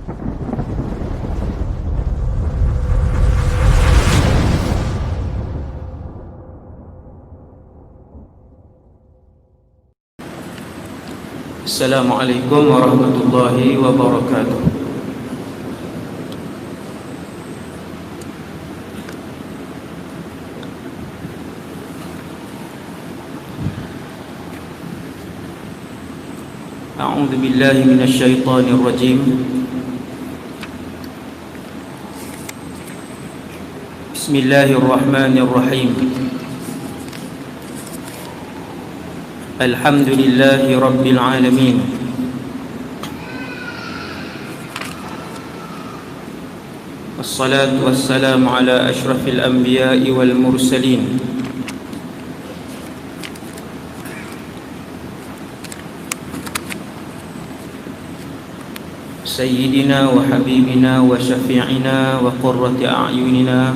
Assalamualaikum warahmatullahi wabarakatuh. A'udzu billahi minasy syaithanir rajim. Bismillahirrahmanirrahim. Alhamdulillahi rabbil alamin. Wassalatu wassalamu ala asyrafil anbiya'i wal mursalin. Sayyidina wa habibina wa syafi'ina wa qurrati a'yunina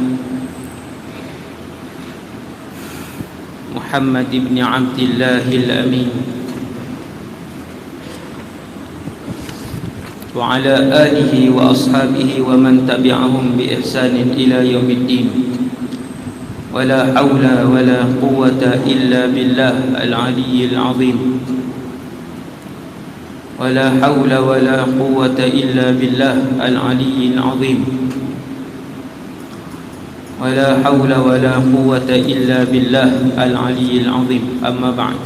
Muhammad ibn Abdillahil Amin wa ala alihi wa ashabihi wa man tabi'ahum bi ihsanin ila yaumiddin. Wa la hawla wa la quwwata illa billah al-aliyyil azim. Wa la hawla wa la quwwata illa billah al-aliyyil azim. ولا حول ولا قوة إلا بالله العلي العظيم. أما بعد.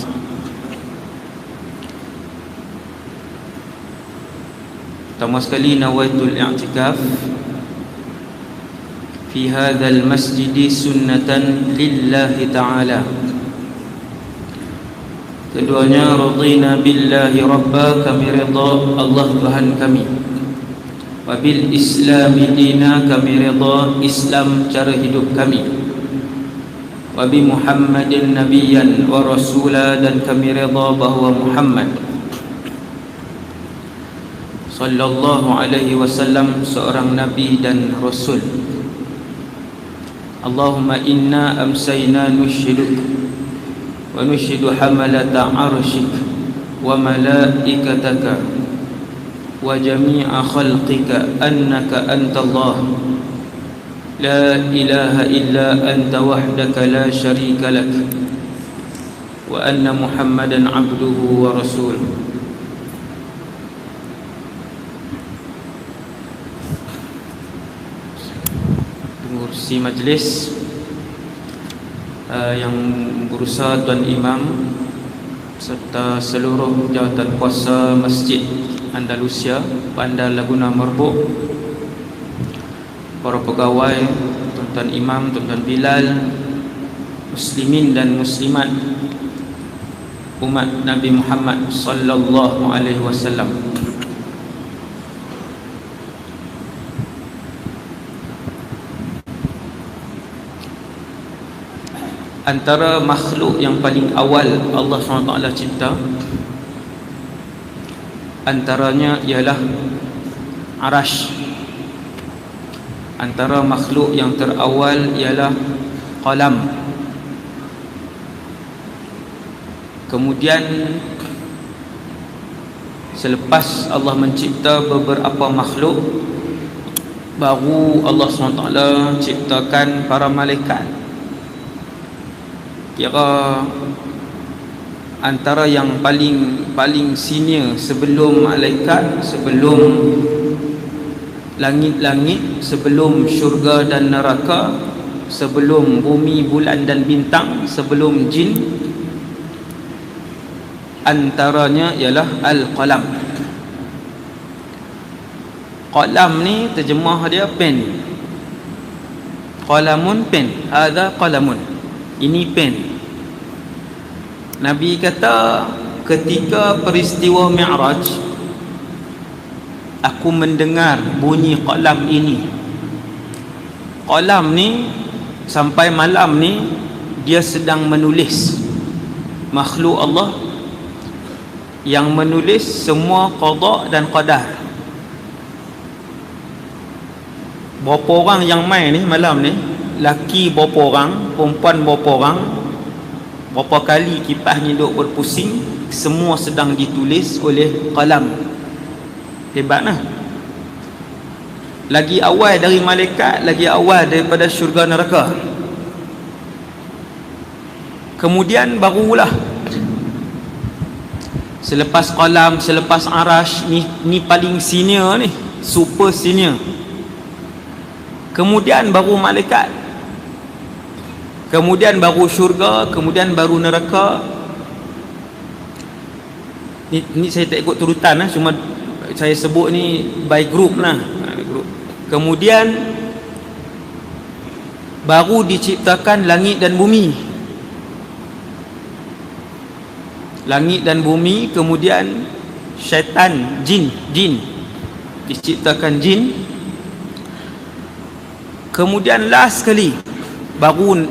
Pertama sekali nawaitul i'tikaf fi hadzal masjid sunnatan lillahi ta'ala. Keduanya radina billahi rabba, kami redha Allah Tuhan kami. Wabil islami dina, kami redha Islam cara hidup kami. Wabi Muhammadin nabiyyan wa rasula, dan kami redha bahawa Muhammad sallallahu alaihi wasallam seorang nabi dan rasul. Allahumma inna amsayna nusyhiduk wa nusyhidu hamalata arsyik wa malaikataka wa jami'a khalqika annaka antallah la ilaha illa anta wahdaka la syarika lak wa anna Muhammadan abduhu wa rasuluh. Pengurusi majlis yang berusaha Tuan Imam serta seluruh jawatan kuasa Masjid Andalusia Bandar Laguna Merbuk, para pegawai, Tuan Imam, Tuan Bilal, muslimin dan muslimat umat Nabi Muhammad sallallahu alaihi wasallam. Antara makhluk yang paling awal Allah SWT cipta, antaranya ialah Arash. Antara makhluk yang terawal ialah Qalam. Kemudian selepas Allah mencipta beberapa makhluk, baru Allah SWT ciptakan para malaikat. Kira antara yang paling senior sebelum malaikat, sebelum langit-langit, sebelum syurga dan neraka, sebelum bumi, bulan dan bintang, sebelum jin, antaranya ialah Al-Qalam. Qalam ni terjemah dia pen. Qalamun pen. Hadza qalamun. Ini pen. Nabi kata ketika peristiwa Mi'raj, aku mendengar bunyi qalam ini. Qalam ni sampai malam ni dia sedang menulis makhluk Allah, yang menulis semua qada dan qadar. Berapa orang yang main ni malam ni? Laki berapa orang, perempuan berapa orang, berapa kali kipasnya duk berpusing, semua sedang ditulis oleh qalam. Hebat lah. lagi awal dari malaikat, lagi awal daripada syurga neraka. Kemudian barulah selepas qalam, selepas arash, ni paling senior ni, super senior. Kemudian baru malaikat, kemudian baru syurga, kemudian baru neraka. Ni saya tak ikut turutan lah, cuma saya sebut ni by group lah. Kemudian baru diciptakan langit dan bumi. Langit dan bumi, kemudian syaitan, jin diciptakan jin. Kemudian last sekali baru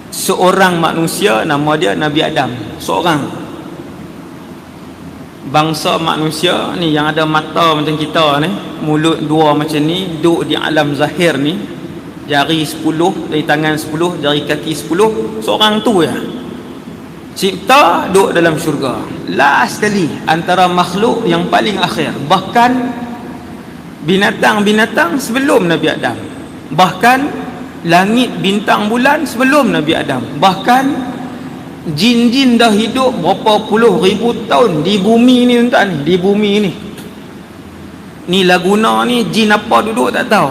seorang manusia, nama dia Nabi Adam. Seorang bangsa manusia ni yang ada mata macam kita ni, mulut dua macam ni, duduk di alam zahir ni, jari 10, dari tangan 10, jari kaki 10, seorang tu ya cipta, duduk dalam syurga. Last sekali antara makhluk yang paling akhir. Bahkan binatang-binatang sebelum Nabi Adam, bahkan langit, bintang, bulan sebelum Nabi Adam, bahkan jin-jin dah hidup berapa puluh ribu tahun di bumi ni tuan, di bumi ni. Ni Laguna ni jin apa duduk tak tahu.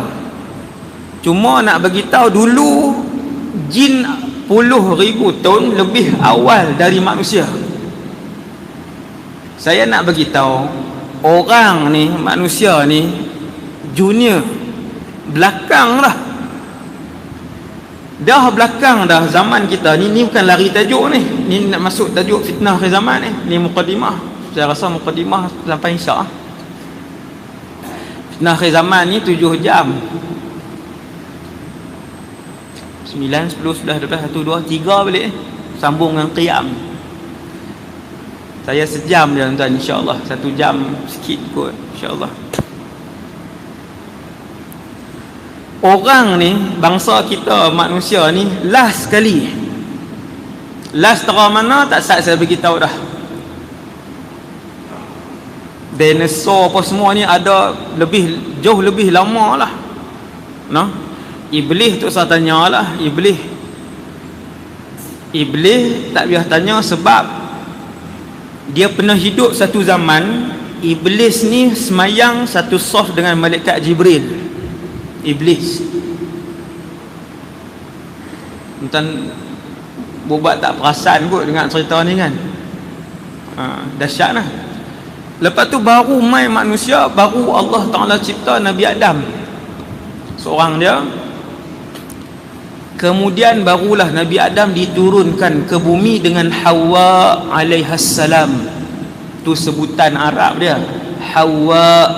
Cuma nak bagi tahu dulu jin puluh ribu tahun lebih awal dari manusia. Saya nak bagi tahu orang ni, manusia ni junior, belakang dah. Dah belakang dah zaman kita ni. Ni bukan lari tajuk ni. Ni nak masuk tajuk fitnah akhir zaman ni. Ni mukadimah. Saya rasa mukadimah sampai insya. Fitnah akhir zaman ni 7 jam. 9, 10, 11, 12, 1, 2, 3 balik sambung dengan qiyam. Saya sejam je tuan, insya-Allah. 1 jam sikit kot, insya-Allah. Orang ni, bangsa kita manusia ni last sekali. Last tera mana tak saya beritahu dah. Dinosaur apa semua ni ada jauh lebih lama lah. Nah, Iblis tu saya tanya lah. Iblis tak payah tanya sebab dia pernah hidup satu zaman. Iblis ni semayang satu saf dengan malaikat Jibril. Iblis tuan buat tak perasan kot dengan cerita ni kan. Dahsyat lah. Lepas tu baru mai manusia, baru Allah Ta'ala cipta Nabi Adam seorang dia. Kemudian barulah Nabi Adam diturunkan ke bumi dengan Hawa alaihassalam. Tu sebutan Arab dia, Hawa.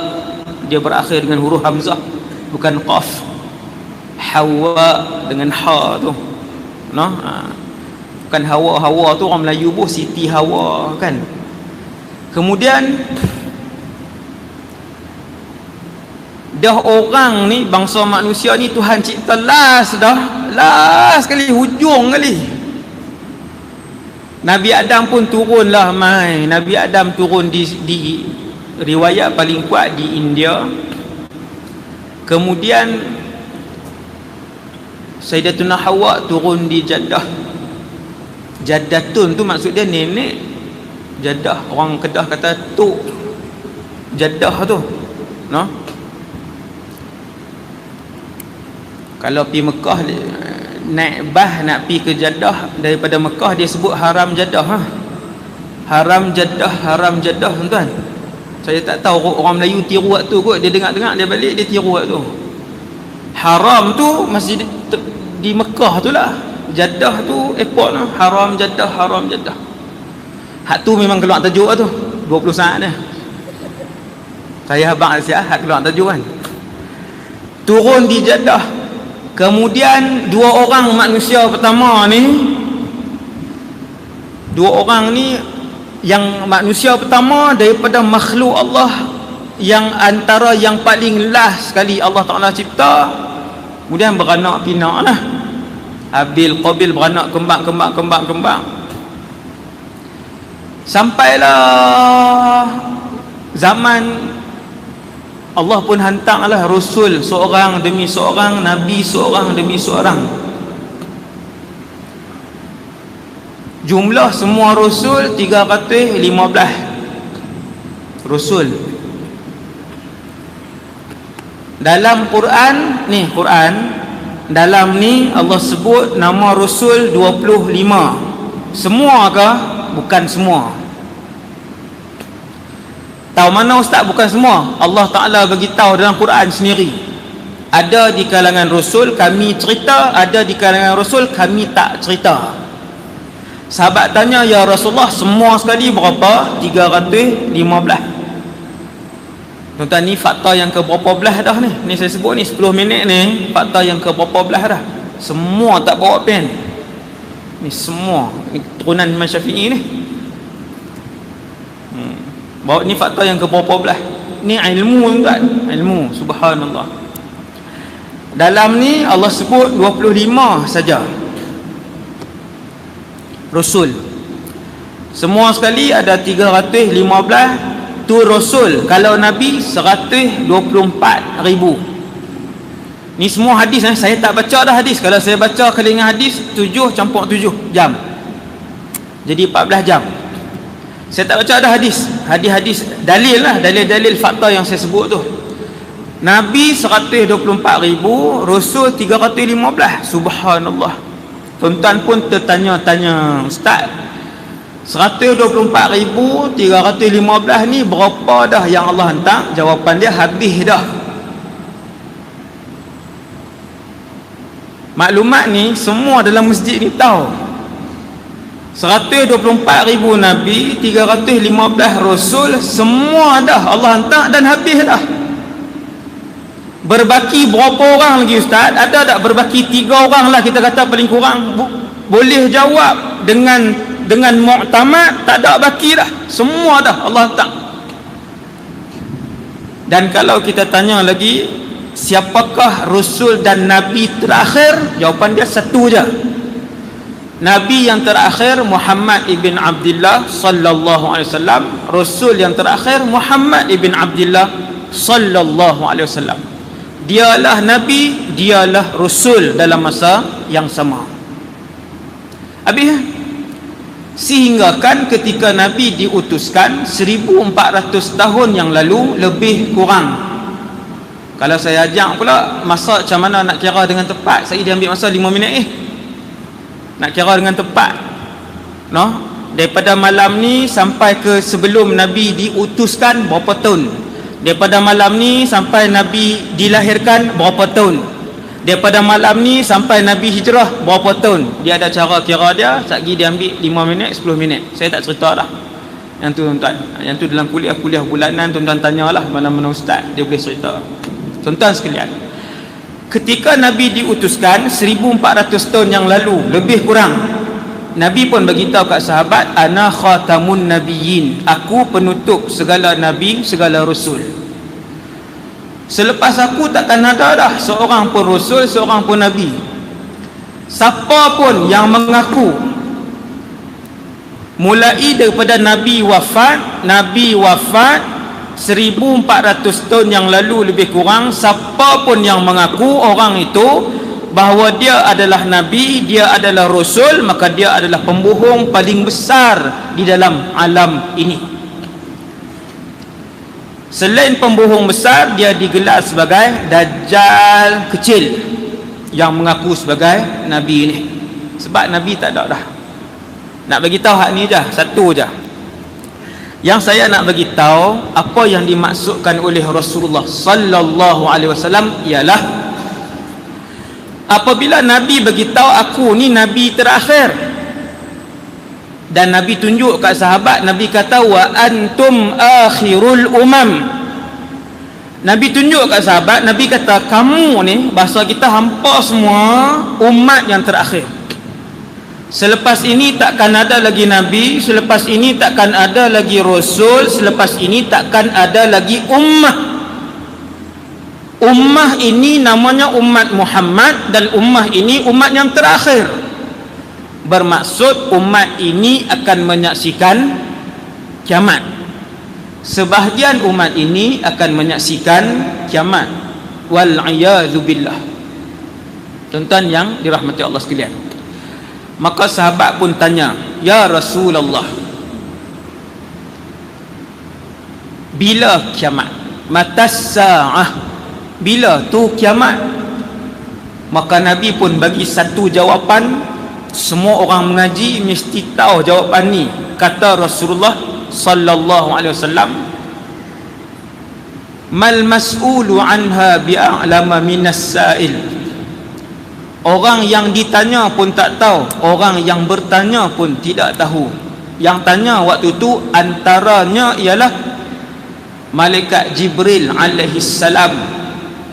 Dia berakhir dengan huruf hamzah, bukan qaf. Hawa dengan ha tu, no? Bukan Hawa tu orang Melayu pun Siti Hawa kan. Kemudian dah orang ni, bangsa manusia ni Tuhan cipta last sekali, hujung kali. Nabi Adam pun turunlah mai. Nabi Adam turun di riwayat paling kuat di India. Kemudian Sayyidatuna Hawa turun di Jeddah. Jaddatun tu maksud dia nenek. Jeddah, orang Kedah kata tok Jeddah tu, no? Kalau pergi Mekah, naik bah nak pergi ke Jeddah, daripada Mekah dia sebut haram Jeddah, ha? Haram Jeddah tuan. Saya tak tahu orang Melayu tiru waktu kot. Dia dengar-dengar, dia balik, dia tiru waktu. Haram tu masih di Mekah tu lah. Jeddah tu airport lah. Haram Jeddah. Hak tu memang keluar tajuk lah tu, 20 saat dah. Saya abang Asia hak keluar tajuk kan. Turun di Jeddah. Kemudian dua orang manusia pertama ni, yang manusia pertama daripada makhluk Allah yang antara yang paling last sekali Allah Ta'ala cipta. Kemudian beranak pinak lah. Habil Qabil beranak kembang. Sampailah zaman Allah pun hantarlah Rasul seorang demi seorang, Nabi seorang demi seorang. Jumlah semua Rasul 315 Rasul. Dalam Quran ni, dalam ni Allah sebut nama Rasul 25. Semua ke? Bukan semua. Tahu mana ustaz bukan semua? Allah Ta'ala bagi tahu dalam Quran sendiri. Ada di kalangan Rasul kami cerita, ada di kalangan Rasul kami tak cerita. Sahabat tanya, ya Rasulullah, semua sekali berapa? 315. Tuan-tuan, ni fakta yang ke berapa belah dah ni? Ni saya sebut ni 10 minit ni, fakta yang ke berapa belah dah? Semua tak bawa pen. Ni semua ni turunan Imam Syafi'i ni. Bawa ni fakta yang ke berapa belah? Ni ilmu, tuan-tuan, ilmu, subhanallah. Dalam ni Allah sebut 25 saja Rasul. Semua sekali ada 315 tu Rasul. Kalau Nabi 124,000. Ni semua hadis, saya tak baca dah hadis. Kalau saya baca kelingan hadis 7 campur 7 jam, jadi 14 jam. Saya tak baca dah hadis. Hadis-hadis dalil lah, dalil-dalil fakta yang saya sebut tu. Nabi 124,000, Rasul 315. Subhanallah. Tuan-tuan pun tertanya-tanya, ustaz, 124,315 ni berapa dah yang Allah hantar? Jawapan dia habis dah. Maklumat ni semua dalam masjid ni tahu. 124,000 Nabi, 315 Rasul, semua dah Allah hantar dan habis dah. Berbaki berapa orang lagi ustaz? Ada tak berbaki 3 orang lah kita kata paling kurang? Boleh jawab dengan muktamad, tak ada baki dah. Semua dah Allah hantar. Dan kalau kita tanya lagi, siapakah Rasul dan Nabi terakhir? Jawapan dia satu je. Nabi yang terakhir Muhammad ibn Abdullah sallallahu alaihi wasallam. Rasul yang terakhir Muhammad ibn Abdullah sallallahu alaihi wasallam. Dialah Nabi, dialah Rasul dalam masa yang sama. Habis, sehingga kan ketika Nabi diutuskan 1400 tahun yang lalu lebih kurang. Kalau saya ajak pula masa macam mana nak kira dengan tepat, saya dia ambil masa 5 minit nak kira dengan tepat, no? Daripada malam ni sampai ke sebelum Nabi diutuskan berapa tahun? Daripada malam ni sampai Nabi dilahirkan berapa tahun? Daripada malam ni sampai Nabi hijrah berapa tahun? Dia ada cara kira dia. Sekali dia ambil 5 minit, 10 minit. Saya tak cerita dah yang tu, tuan-tuan. Yang tu dalam kuliah bulanan, tuan-tuan tanyalah mana-mana ustaz, dia boleh cerita. Tuan-tuan sekalian, ketika Nabi diutuskan 1400 tahun yang lalu lebih kurang, Nabi pun beritahu kat sahabat, ana khatamun nabiyyin, aku penutup segala nabi, segala rasul. Selepas aku takkan ada dah seorang pun rasul, seorang pun nabi. Siapa pun yang mengaku mulai daripada Nabi wafat 1400 tahun yang lalu lebih kurang, siapa pun yang mengaku orang itu bahawa dia adalah Nabi, dia adalah Rasul, maka dia adalah pembohong paling besar di dalam alam ini. Selain pembohong besar, dia digelar sebagai Dajjal kecil yang mengaku sebagai Nabi ini. Sebab Nabi tak ada dah. Nak bagi tahu hak ni je, satu je. Yang saya nak bagi tahu apa yang dimaksudkan oleh Rasulullah sallallahu alaihi wasallam ialah apabila Nabi beritahu aku ni Nabi terakhir, dan Nabi tunjuk kat sahabat, Nabi kata wa antum akhirul umam. Nabi tunjuk kat sahabat, Nabi kata kamu ni, bahasa kita hampa semua umat yang terakhir. Selepas ini takkan ada lagi Nabi, selepas ini takkan ada lagi Rasul, selepas ini takkan ada lagi ummah. Ummah ini namanya umat Muhammad, dan ummah ini umat yang terakhir. Bermaksud umat ini akan menyaksikan kiamat. sebahagian umat ini akan menyaksikan kiamat. Wal-'iyadzu billah. Tuan-tuan yang dirahmati Allah sekalian, maka sahabat pun tanya, ya Rasulullah, bila kiamat? Matas sa'ah, bila tu kiamat? Maka Nabi pun bagi satu jawapan. Semua orang mengaji mesti tahu jawapan ni. Kata Rasulullah sallallahu alaihi wasallam, mal mas'ulu anha bi'a'lama minas sa'il. Orang yang ditanya pun tak tahu, orang yang bertanya pun tidak tahu. Yang tanya waktu tu antaranya ialah malaikat Jibril alaihi salam,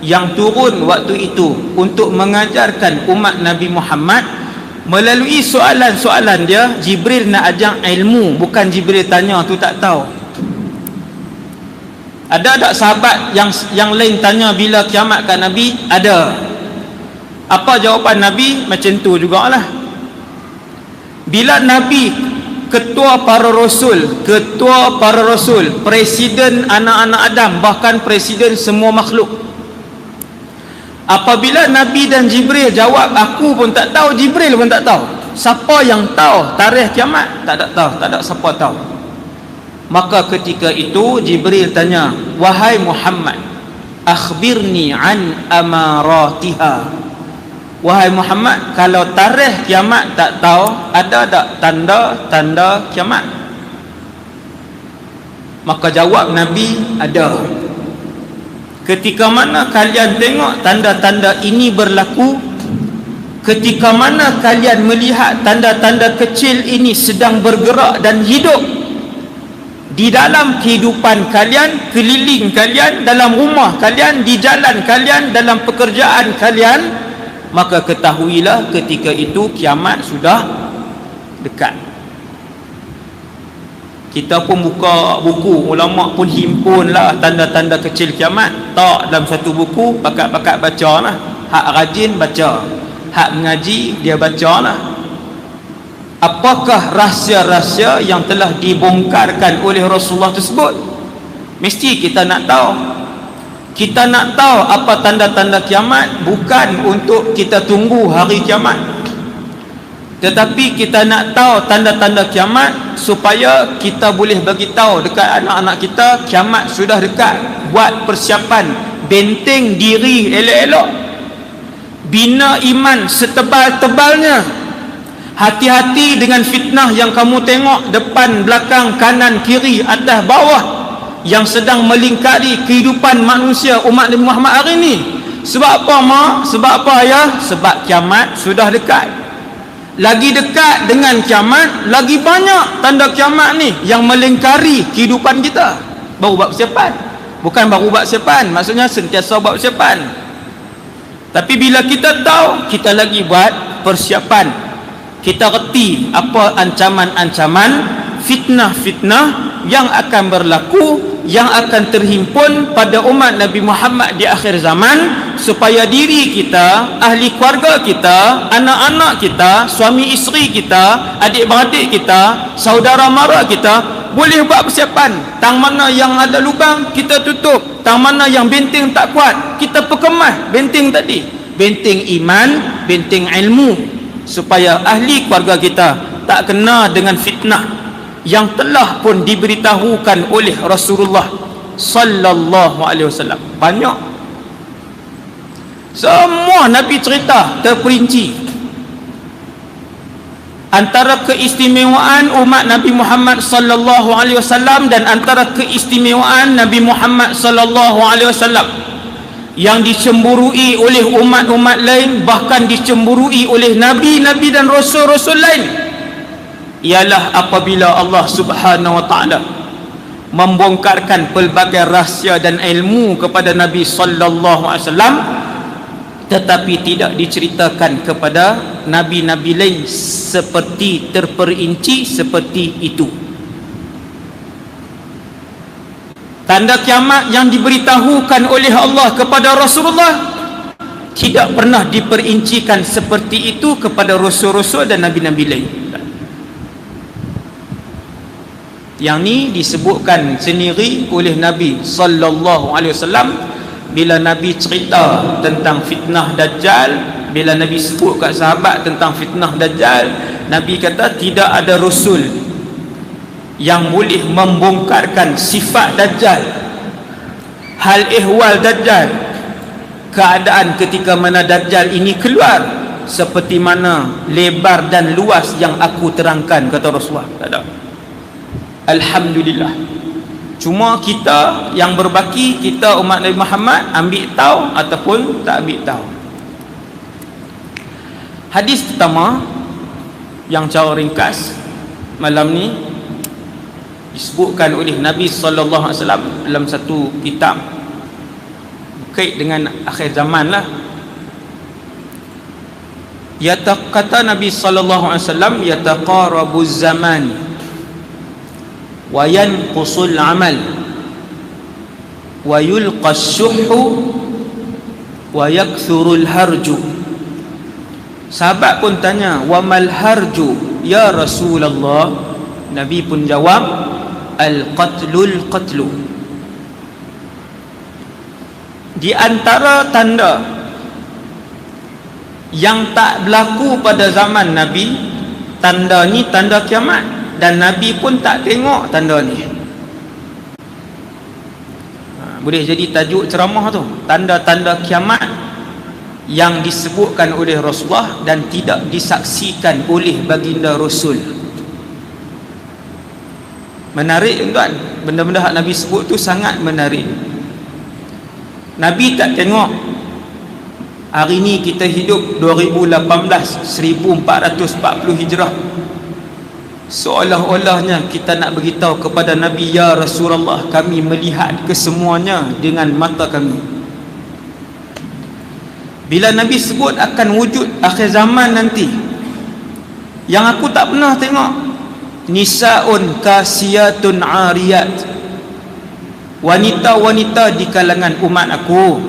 yang turun waktu itu untuk mengajarkan umat Nabi Muhammad. Melalui soalan-soalan dia, Jibril nak ajar ilmu, bukan Jibril tanya tu tak tahu. Ada tak sahabat yang lain tanya bila kiamat kat Nabi? Ada. Apa jawapan Nabi? Macam tu jugalah. Bila Nabi ketua para rasul, presiden anak-anak Adam, bahkan presiden semua makhluk, apabila Nabi dan Jibril jawab, aku pun tak tahu, Jibril pun tak tahu. Siapa yang tahu tarikh kiamat? Tak ada tahu, tak ada siapa tahu. Maka ketika itu Jibril tanya, wahai Muhammad, akhbirni an amaratiha. Wahai Muhammad, kalau tarikh kiamat tak tahu, ada tak tanda-tanda kiamat? Maka jawab Nabi, ada. Ketika mana kalian tengok tanda-tanda ini berlaku, ketika mana kalian melihat tanda-tanda kecil ini sedang bergerak dan hidup di dalam kehidupan kalian, keliling kalian, dalam rumah kalian, di jalan kalian, dalam pekerjaan kalian, maka ketahuilah ketika itu kiamat sudah dekat. Kita pun buka buku, ulama pun himpunlah tanda-tanda kecil kiamat. Tak dalam satu buku, pakat-pakat baca lah. Hak rajin baca, hak mengaji dia baca lah. Apakah rahsia-rahsia yang telah dibongkarkan oleh Rasulullah tersebut? Mesti kita nak tahu. Kita nak tahu apa tanda-tanda kiamat, bukan untuk kita tunggu hari kiamat, tetapi kita nak tahu tanda-tanda kiamat supaya kita boleh bagi tahu dekat anak-anak kita kiamat sudah dekat. Buat persiapan, benteng diri elok-elok, bina iman setebal-tebalnya. Hati-hati dengan fitnah yang kamu tengok depan, belakang, kanan, kiri, atas, bawah, yang sedang melingkari kehidupan manusia umat Nabi Muhammad hari ini. Sebab apa mak? Sebab apa ayah? Sebab kiamat sudah dekat. Lagi dekat dengan kiamat, lagi banyak tanda kiamat ni yang melingkari kehidupan kita. Baru buat persiapan. Bukan baru buat persiapan, maksudnya sentiasa buat persiapan. Tapi bila kita tahu, kita lagi buat persiapan. Kita reti apa ancaman-ancaman, fitnah-fitnah yang akan berlaku, yang akan terhimpun pada umat Nabi Muhammad di akhir zaman, supaya diri kita, ahli keluarga kita, anak-anak kita, suami isteri kita, adik-beradik kita, saudara mara kita boleh buat persiapan. Tang mana yang ada lubang kita tutup, tang mana yang benteng tak kuat kita perkemas benteng tadi, benteng iman, benteng ilmu, supaya ahli keluarga kita tak kena dengan fitnah yang telah pun diberitahukan oleh Rasulullah sallallahu alaihi wasallam. Banyak, semua Nabi cerita terperinci. Antara keistimewaan umat Nabi Muhammad sallallahu alaihi wasallam dan antara keistimewaan Nabi Muhammad sallallahu alaihi wasallam yang dicemburui oleh umat-umat lain, bahkan dicemburui oleh nabi-nabi dan rasul-rasul lain, ialah apabila Allah Subhanahu wa taala membongkarkan pelbagai rahsia dan ilmu kepada Nabi sallallahu alaihi wasallam, tetapi tidak diceritakan kepada nabi-nabi lain seperti terperinci seperti itu. Tanda kiamat yang diberitahukan oleh Allah kepada Rasulullah tidak pernah diperincikan seperti itu kepada rasul-rasul dan nabi-nabi lain. Yang ni disebutkan sendiri oleh Nabi sallallahu alaihi wasallam bila Nabi cerita tentang fitnah Dajjal. Bila Nabi sebut kat sahabat tentang fitnah Dajjal, Nabi kata tidak ada rasul yang boleh membongkarkan sifat Dajjal, hal ehwal Dajjal, keadaan ketika mana Dajjal ini keluar seperti mana lebar dan luas yang aku terangkan, kata Rasulullah. Tak ada. Alhamdulillah. Cuma kita yang berbaki, kita umat Nabi Muhammad ambil tahu ataupun tak ambil tahu. Hadis pertama yang cara ringkas malam ni disebutkan oleh Nabi sallallahu alaihi wasallam dalam satu kitab berkait dengan akhir zaman lah. Kata Nabi sallallahu alaihi wasallam, yataqarabuz zaman wa yanqusul amal wa yulqas syuhhu wa yakthurul harju. Sahabat pun tanya, wa mal harju ya Rasulullah? Nabi pun jawab, al-qatlul qatlu. Di antara tanda yang tak berlaku pada zaman Nabi, tanda ni tanda kiamat, dan Nabi pun tak tengok tanda ni. Boleh jadi tajuk ceramah tu, tanda-tanda kiamat yang disebutkan oleh Rasulullah dan tidak disaksikan oleh baginda Rasul. Menarik tuan, benda-benda yang Nabi sebut tu sangat menarik. Nabi tak tengok. Hari ni kita hidup 2018, 1440 Hijrah. Seolah-olahnya kita nak beritahu kepada Nabi, ya Rasulullah, kami melihat kesemuanya dengan mata kami. Bila Nabi sebut akan wujud akhir zaman nanti, yang aku tak pernah tengok, nisaun kasiyatun ariyat, wanita-wanita di kalangan umat aku,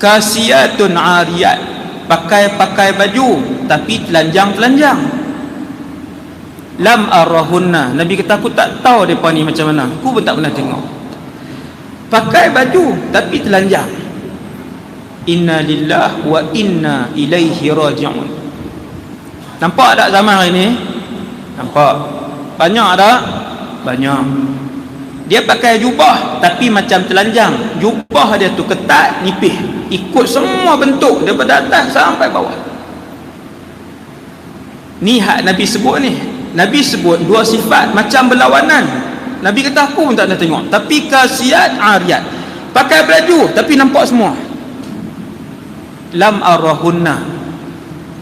kasiyatun ariyat, pakai baju tapi telanjang-telanjang. Lam arahunna, Nabi kata aku tak tahu mereka ni macam mana, aku pun tak pernah tengok. Pakai baju tapi telanjang. Inna lillah wa inna ilaihi raji'un. Nampak tak zaman hari ni? Nampak. Banyak tak? Banyak. Dia pakai jubah tapi macam telanjang. Jubah dia tu ketat, nipis, ikut semua bentuk daripada atas sampai bawah. Ni hak Nabi sebut ni. Nabi sebut dua sifat macam berlawanan. Nabi kata aku pun tak nak tengok. Tapi kasiyat ariyat, pakai baju tapi nampak semua. Lam arahunna,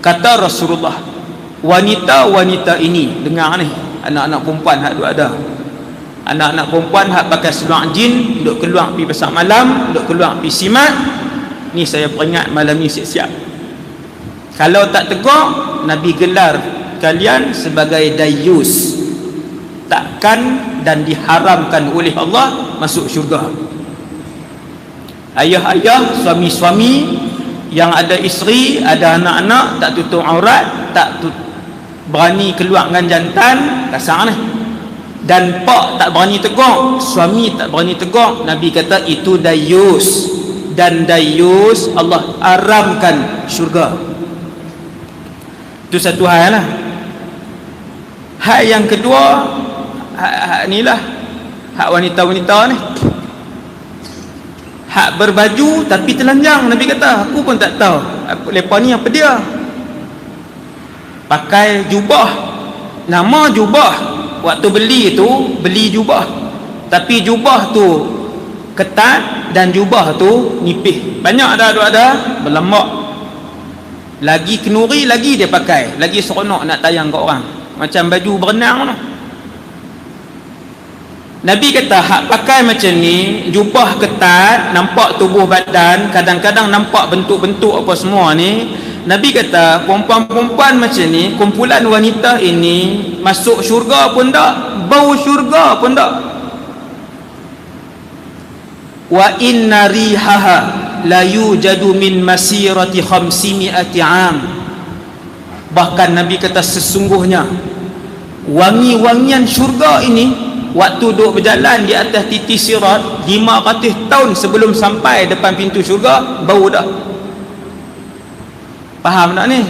kata Rasulullah, wanita-wanita ini, dengar ni, anak-anak perempuan hak duk ada, anak-anak perempuan hak pakai seluar jin, duk keluar pergi pasar malam, duk keluar pergi simat. Ni saya peringat malam ni siap-siap. Kalau tak tegur, Nabi gelar kalian sebagai dayus, takkan dan diharamkan oleh Allah masuk syurga. Ayah-ayah, suami-suami yang ada isteri, ada anak-anak, tak tutup aurat, berani keluar dengan jantan, kasar ni. Dan pak tak berani tegur, suami tak berani tegur, Nabi kata itu dayus. Dan dayus Allah haramkan syurga. Itu satu hal lah. Hak yang kedua, hak ni lah, hak wanita-wanita ni, hak berbaju tapi telanjang. Nabi kata aku pun tak tahu lepas ni apa dia. Pakai jubah, nama jubah, waktu beli tu beli jubah, tapi jubah tu ketat dan jubah tu nipis. Banyak ada berlambak. Lagi kenuri lagi dia pakai, lagi seronok nak tayang kat orang, macam baju berenang tu. Nabi kata hak pakai macam ni, jubah ketat, nampak tubuh badan, kadang-kadang nampak bentuk-bentuk apa semua ni. Nabi kata perempuan-perempuan macam ni, kumpulan wanita ini, masuk syurga pun tak, bau syurga pun tak. Wa inna rihaha la yujadu min masirati 500 am. Bahkan Nabi kata sesungguhnya wangi-wangian syurga ini waktu duk berjalan di atas titi sirat 500 tahun sebelum sampai depan pintu syurga bau dah. Faham tak ni?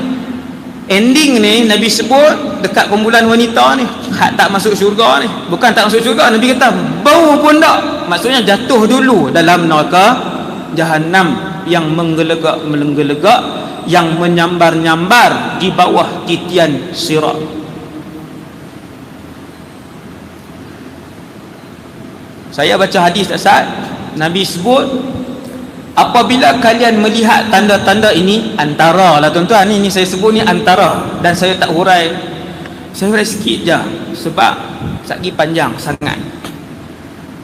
Ending ni Nabi sebut dekat kumpulan wanita ni hak tak masuk syurga ni, bukan tak masuk syurga, Nabi kata bau pun tak, maksudnya jatuh dulu dalam neraka Jahannam yang menggelegak, yang menyambar-nyambar di bawah titian sirat. Saya baca hadis Ustaz, Nabi sebut apabila kalian melihat tanda-tanda ini, antara lah tuan-tuan, ini saya sebut ni antara, dan saya tak hurai, saya hurai sikit je sebab sagi panjang sangat.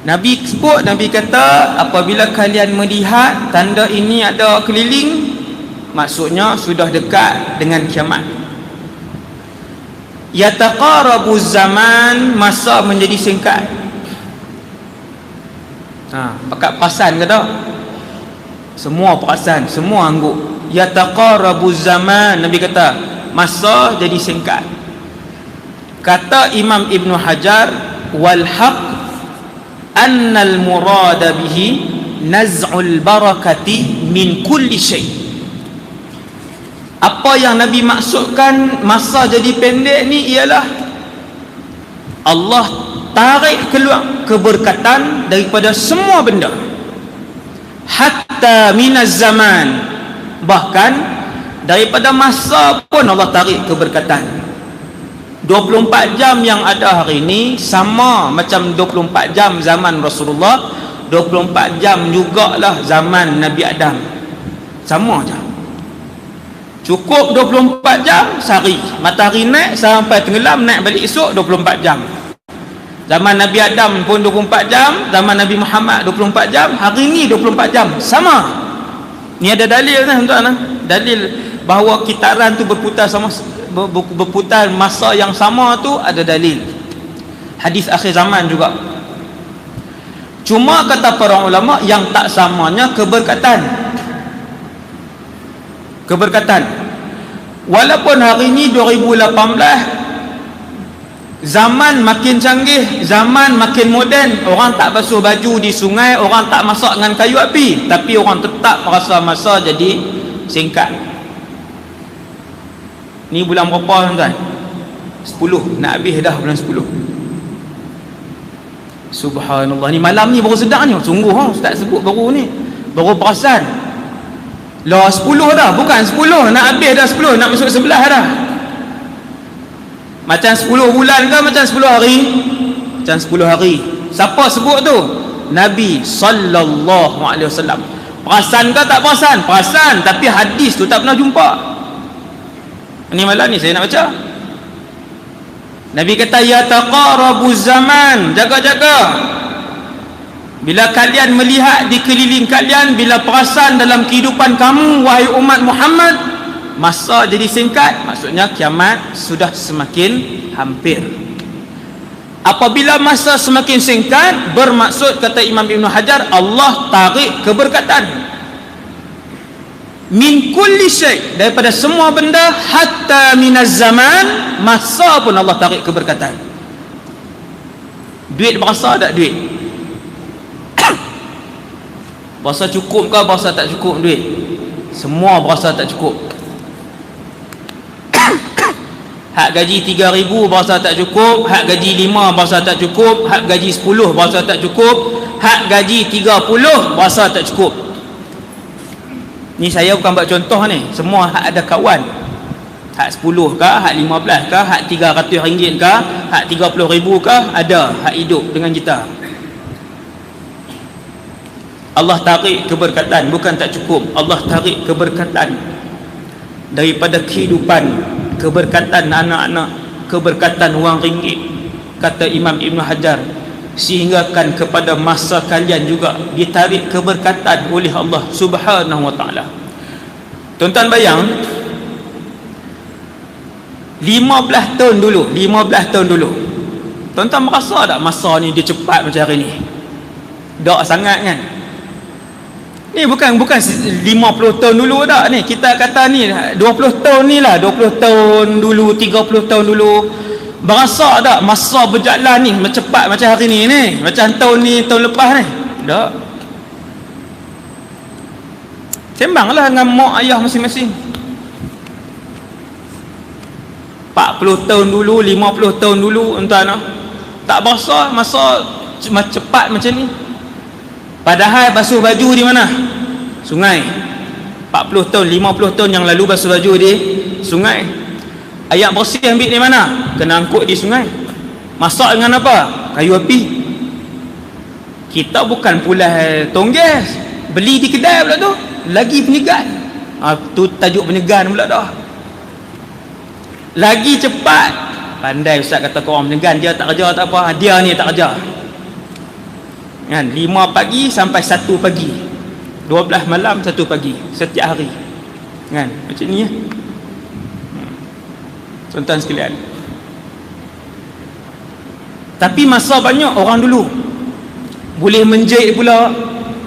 Nabi sebut, Nabi kata apabila kalian melihat tanda ini ada keliling, maksudnya sudah dekat dengan kiamat. Yataqarabu zaman, masa menjadi singkat. Pakat perasan ke tak? Semua perasan, semua angguk. Yataqarabu zaman, Nabi kata masa jadi singkat. Kata Imam Ibn Hajar, wal haq annal murada bihi naz'ul barakati min kulli syai. Apa yang Nabi maksudkan masa jadi pendek ni ialah Allah tarik keluar keberkatan daripada semua benda, hatta minaz zaman, bahkan daripada masa pun Allah tarik keberkatan. 24 jam yang ada hari ini sama macam 24 jam zaman Rasulullah, 24 jam jugalah zaman Nabi Adam, sama je. Cukup 24 jam sehari, matahari naik sampai tenggelam, naik balik esok 24 jam. Zaman Nabi Adam pun 24 jam, zaman Nabi Muhammad 24 jam, hari ni 24 jam, sama. Ni ada dalil kan tuan-tuan? Dalil bahawa kitaran tu berputar sama, berputar masa yang sama tu ada dalil. Hadis akhir zaman juga. Cuma kata para ulama yang tak samanya keberkatan. Keberkatan. Walaupun hari ni 2018, zaman makin canggih, zaman makin moden, orang tak basuh baju di sungai, orang tak masak dengan kayu api, tapi orang tetap merasa masa jadi singkat. Ni bulan berapa tuan-tuan? 10, nak habis dah bulan 10. Subhanallah, ni malam ni baru sedar ni, sungguh Ustaz sebut baru ni, baru perasan. Lah 10 dah, bukan 10, nak habis dah 10, nak masuk 11 dah. Macam 10 bulan ke macam 10 hari? Macam 10 hari. Siapa sebut tu? Nabi sallallahu alaihi wasallam. Perasan ke tak perasan? Perasan, tapi hadis tu tak pernah jumpa. Ini malam ni saya nak baca. Nabi kata yataqarabu zaman, jaga-jaga. Bila kalian melihat di keliling kalian, bila perasan dalam kehidupan kamu wahai umat Muhammad, masa jadi singkat, maksudnya kiamat sudah semakin hampir. Apabila masa semakin singkat, bermaksud kata Imam Ibn Hajar, Allah tarik keberkatan min kulli syai, daripada semua benda, hatta minaz zaman, masa pun Allah tarik keberkatan. Duit berasa tak duit? Berasa cukup ke berasa tak cukup duit? Semua berasa tak cukup. Hak gaji 3,000 berasa tak cukup, hak gaji 5 berasa tak cukup, hak gaji 10 berasa tak cukup, hak gaji 30 berasa tak cukup. Ni saya bukan buat contoh ni, semua hak ada kawan. Hak 10 kah, hak 15 kah, hak RM300 kah, hak 30,000 kah, ada hak hidup dengan kita. Allah tarik keberkatan, bukan tak cukup, Allah tarik keberkatan daripada kehidupan, keberkatan anak-anak, keberkatan wang ringgit, kata Imam Ibn Hajar, sehinggakan kepada masa kalian juga ditarik keberkatan oleh Allah Subhanahu wa ta'ala. Tuan-tuan bayang 15 tahun dulu tuan-tuan merasa tak masa ni dia cepat macam hari ni? Tak sangat kan? Ni bukan 50 tahun dulu dah ni. Kita kata ni 20 tahun ni lah, 20 tahun dulu, 30 tahun dulu. Berasa tak masa berjalan ni cepat macam hari ni macam tahun lepas ni? Tak. Sembanglah dengan mak ayah masing-masing. 40 tahun dulu, 50 tahun dulu, tuan-tuan, tak berasa masa cepat macam ni. Padahal basuh baju di mana? Sungai. 40 tahun, 50 tahun yang lalu basuh baju di sungai. Air bersih ambil di mana? Kena angkut di sungai. Masak dengan apa? Kayu api. Kita bukan pula tonggas, beli di kedai pula tu, lagi penyegan. Tu tajuk penyegan pula dah. Lagi cepat. Pandai ustaz kata korang penyegan, dia tak kerja tak apa, dia ni tak kerja. Kan, 5 pagi sampai 1 pagi, 12 malam 1 pagi setiap hari. Kan, macam ni ya. Tuan-tuan sekalian, tapi masa banyak orang dulu boleh menjahit pula,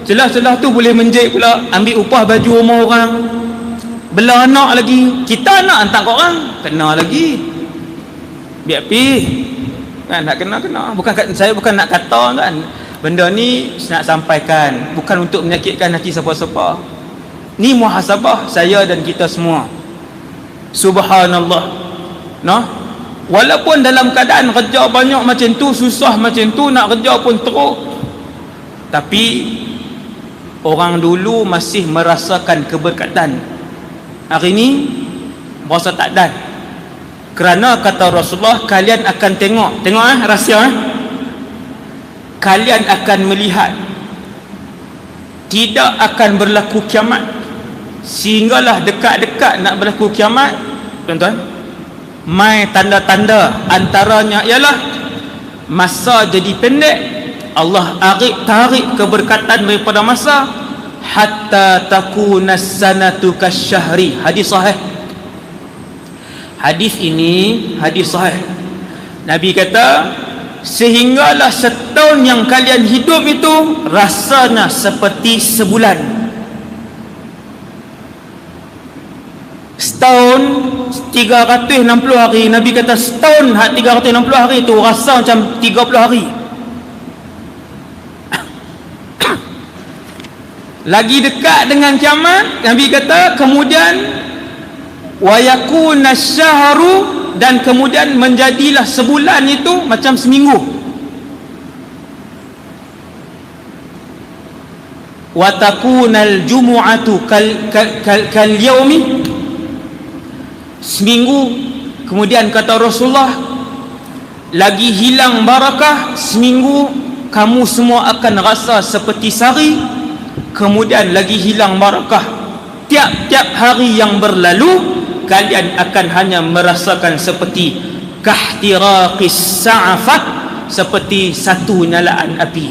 celah-celah tu boleh menjahit pula, ambil upah baju rumah orang, bela anak lagi. Kita anak hantar kat orang, kena lagi, biar pi kan, nak kena. Saya bukan nak kata kan, benda ni nak sampaikan, bukan untuk menyakitkan hati siapa-siapa. Ni muhasabah saya dan kita semua. Subhanallah. Walaupun dalam keadaan kerja banyak macam tu, susah macam tu, nak kerja pun teruk, tapi orang dulu masih merasakan keberkatan. Hari ni berasa tak dan. Kerana kata Rasulullah, kalian akan tengok rahsia kalian akan melihat tidak akan berlaku kiamat sehinggalah dekat-dekat nak berlaku kiamat. Tuan-tuan, mai tanda-tanda antaranya ialah masa jadi pendek, Allah tarik keberkatan daripada masa, hatta takuna sanatu kasyahri. Hadis sahih. Hadis ini hadis sahih. Nabi kata, sehinggalah setahun yang kalian hidup itu rasanya seperti sebulan. Setahun 360 hari, Nabi kata setahun 360 hari itu rasa macam 30 hari. Lagi dekat dengan kiamat, Nabi kata kemudian wa yakuna syahru, dan kemudian menjadilah sebulan itu macam seminggu. Wa takunal jumu'atu kal yaumi, seminggu. Kemudian kata Rasulullah, lagi hilang barakah, seminggu kamu semua akan rasa seperti sehari. Kemudian lagi hilang barakah, tiap-tiap hari yang berlalu kalian akan hanya merasakan seperti kahtiraqis sa'afah, seperti satu nyalaan api.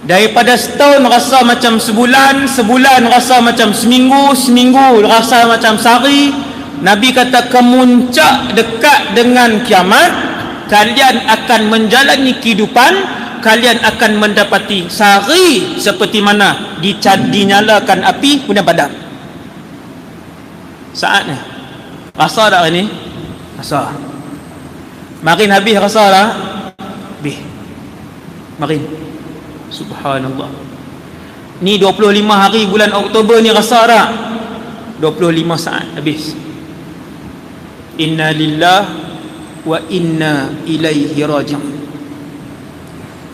Daripada setahun rasa macam sebulan, sebulan rasa macam seminggu, seminggu rasa macam sehari. Nabi kata kemuncak dekat dengan kiamat, kalian akan menjalani kehidupan, kalian akan mendapati sehari seperti mana dinyalakan api kemudian padam. Saatnya rasa tak ni? Rasa. Makin habis rasa tak? Habis. Makin. Subhanallah. Ni 25 hari bulan Oktober ni rasa tak? 25 saat habis. Inna lillah wa inna ilaihi raji'un.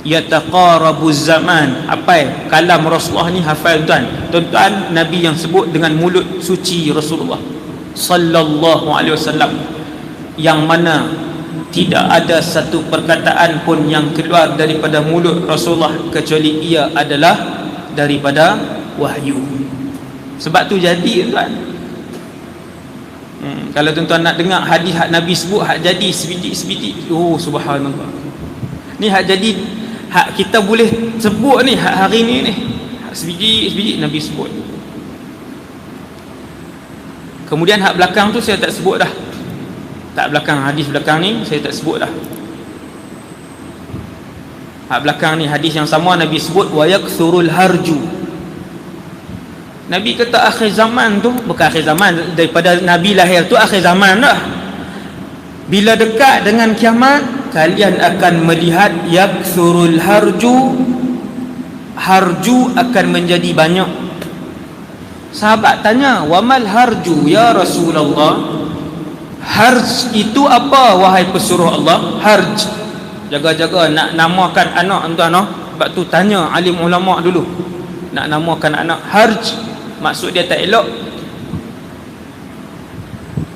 Yataqarabu zaman. Apa kalam Rasulullah ni hafal tuan-tuan. Nabi yang sebut dengan mulut suci Rasulullah sallallahu alaihi wasallam, yang mana tidak ada satu perkataan pun yang keluar daripada mulut Rasulullah kecuali ia adalah daripada wahyu. Sebab tu jadi tuan, kalau tuan-tuan nak dengar hadis hak Nabi sebut hak jadi sebidik-sebidik, oh subhanallah. Ni hak jadi, hak kita boleh sebut ni, hak hari ni hak sebidik-sebidik Nabi sebut. Kemudian hak belakang tu saya tak sebut dah. Tak belakang, hadis belakang ni saya tak sebut dah. Hak belakang ni hadis yang sama Nabi sebut wa yakthurul harju. Nabi kata akhir zaman tu, bukan akhir zaman, daripada Nabi lahir tu akhir zaman dah. Bila dekat dengan kiamat, kalian akan melihat yakthurul harju akan menjadi banyak. Sahabat tanya, wamal harju ya Rasulullah? Harj itu apa wahai pesuruh Allah? Harj, jaga-jaga nak namakan anak tuan-tuan. Sebab tu tanya alim ulama dulu, nak namakan anak harj, maksud dia tak elok.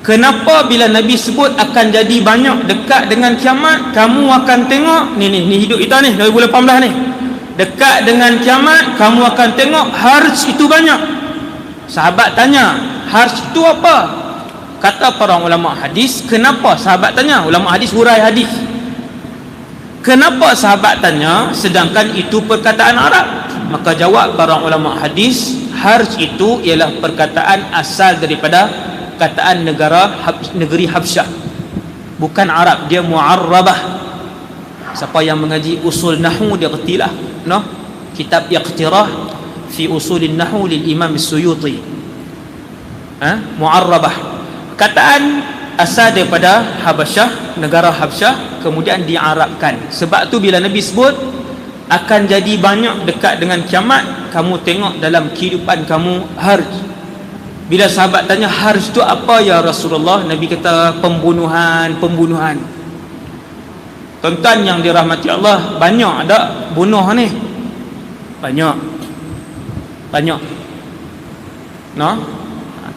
Kenapa bila Nabi sebut akan jadi banyak dekat dengan kiamat, kamu akan tengok ni hidup kita ni 2018 ni, dekat dengan kiamat kamu akan tengok harj itu banyak. Sahabat tanya, harj itu apa? Kata para ulama hadis, kenapa sahabat tanya? Ulama hadis hurai hadis. Kenapa sahabat tanya sedangkan itu perkataan Arab? Maka jawab para ulama hadis, harj itu ialah perkataan asal daripada kataan negeri Habsyah, bukan Arab, dia mu'arrabah. Siapa yang mengaji usul nahwu dia kertilah, no? Kitab Iqtirah fi usulin nahwu lil Imam As-Suyuti. Mu'arrabah, kataan asal daripada Habasyah, negara Habsyah, kemudian diarabkan. Sebab tu bila Nabi sebut akan jadi banyak dekat dengan kiamat, kamu tengok dalam kehidupan kamu harj. Bila sahabat tanya harj itu apa ya Rasulullah, Nabi kata pembunuhan. Tuan-tuan yang dirahmati Allah, banyak ada bunuh ni, banyak no?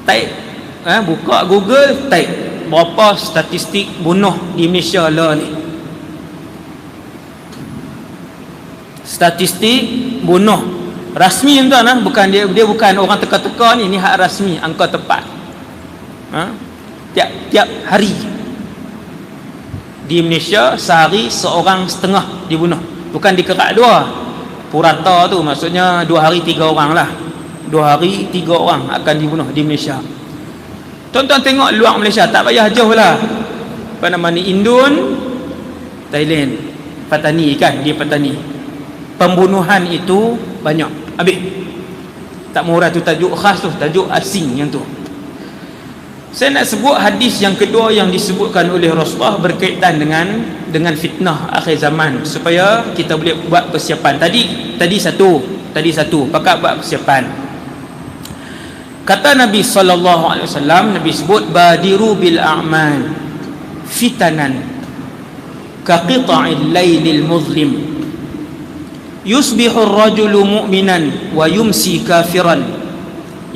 Type, buka Google, type berapa statistik bunuh di Malaysia lah ni. Statistik bunuh rasmi tuan, bukan dia bukan orang teka-teka ni hak rasmi, angka tepat. Tiap hari di Malaysia sehari 1.5 dibunuh, bukan dikerak 2. Purata tu maksudnya 2 hari 3 orang lah. 2 hari 3 orang akan dibunuh di Malaysia. Tuan-tuan tengok luar Malaysia, tak payah jauh lah. Apa nama ni, Indon, Thailand, Patani kan, dia Patani. Pembunuhan itu banyak. Habis. Tak murah tu tajuk khas tu, tajuk asing yang tu. Saya nak sebut hadis yang kedua yang disebutkan oleh Rasulullah berkaitan dengan fitnah akhir zaman, supaya kita boleh buat persiapan. Tadi satu pakat buat persiapan. Kata Nabi SAW, Nabi sebut badiru bil a'mal fitanan ka qita'il laylil muzlim yusbihu ar-rajulu mu'minan wa yumsi kafiran,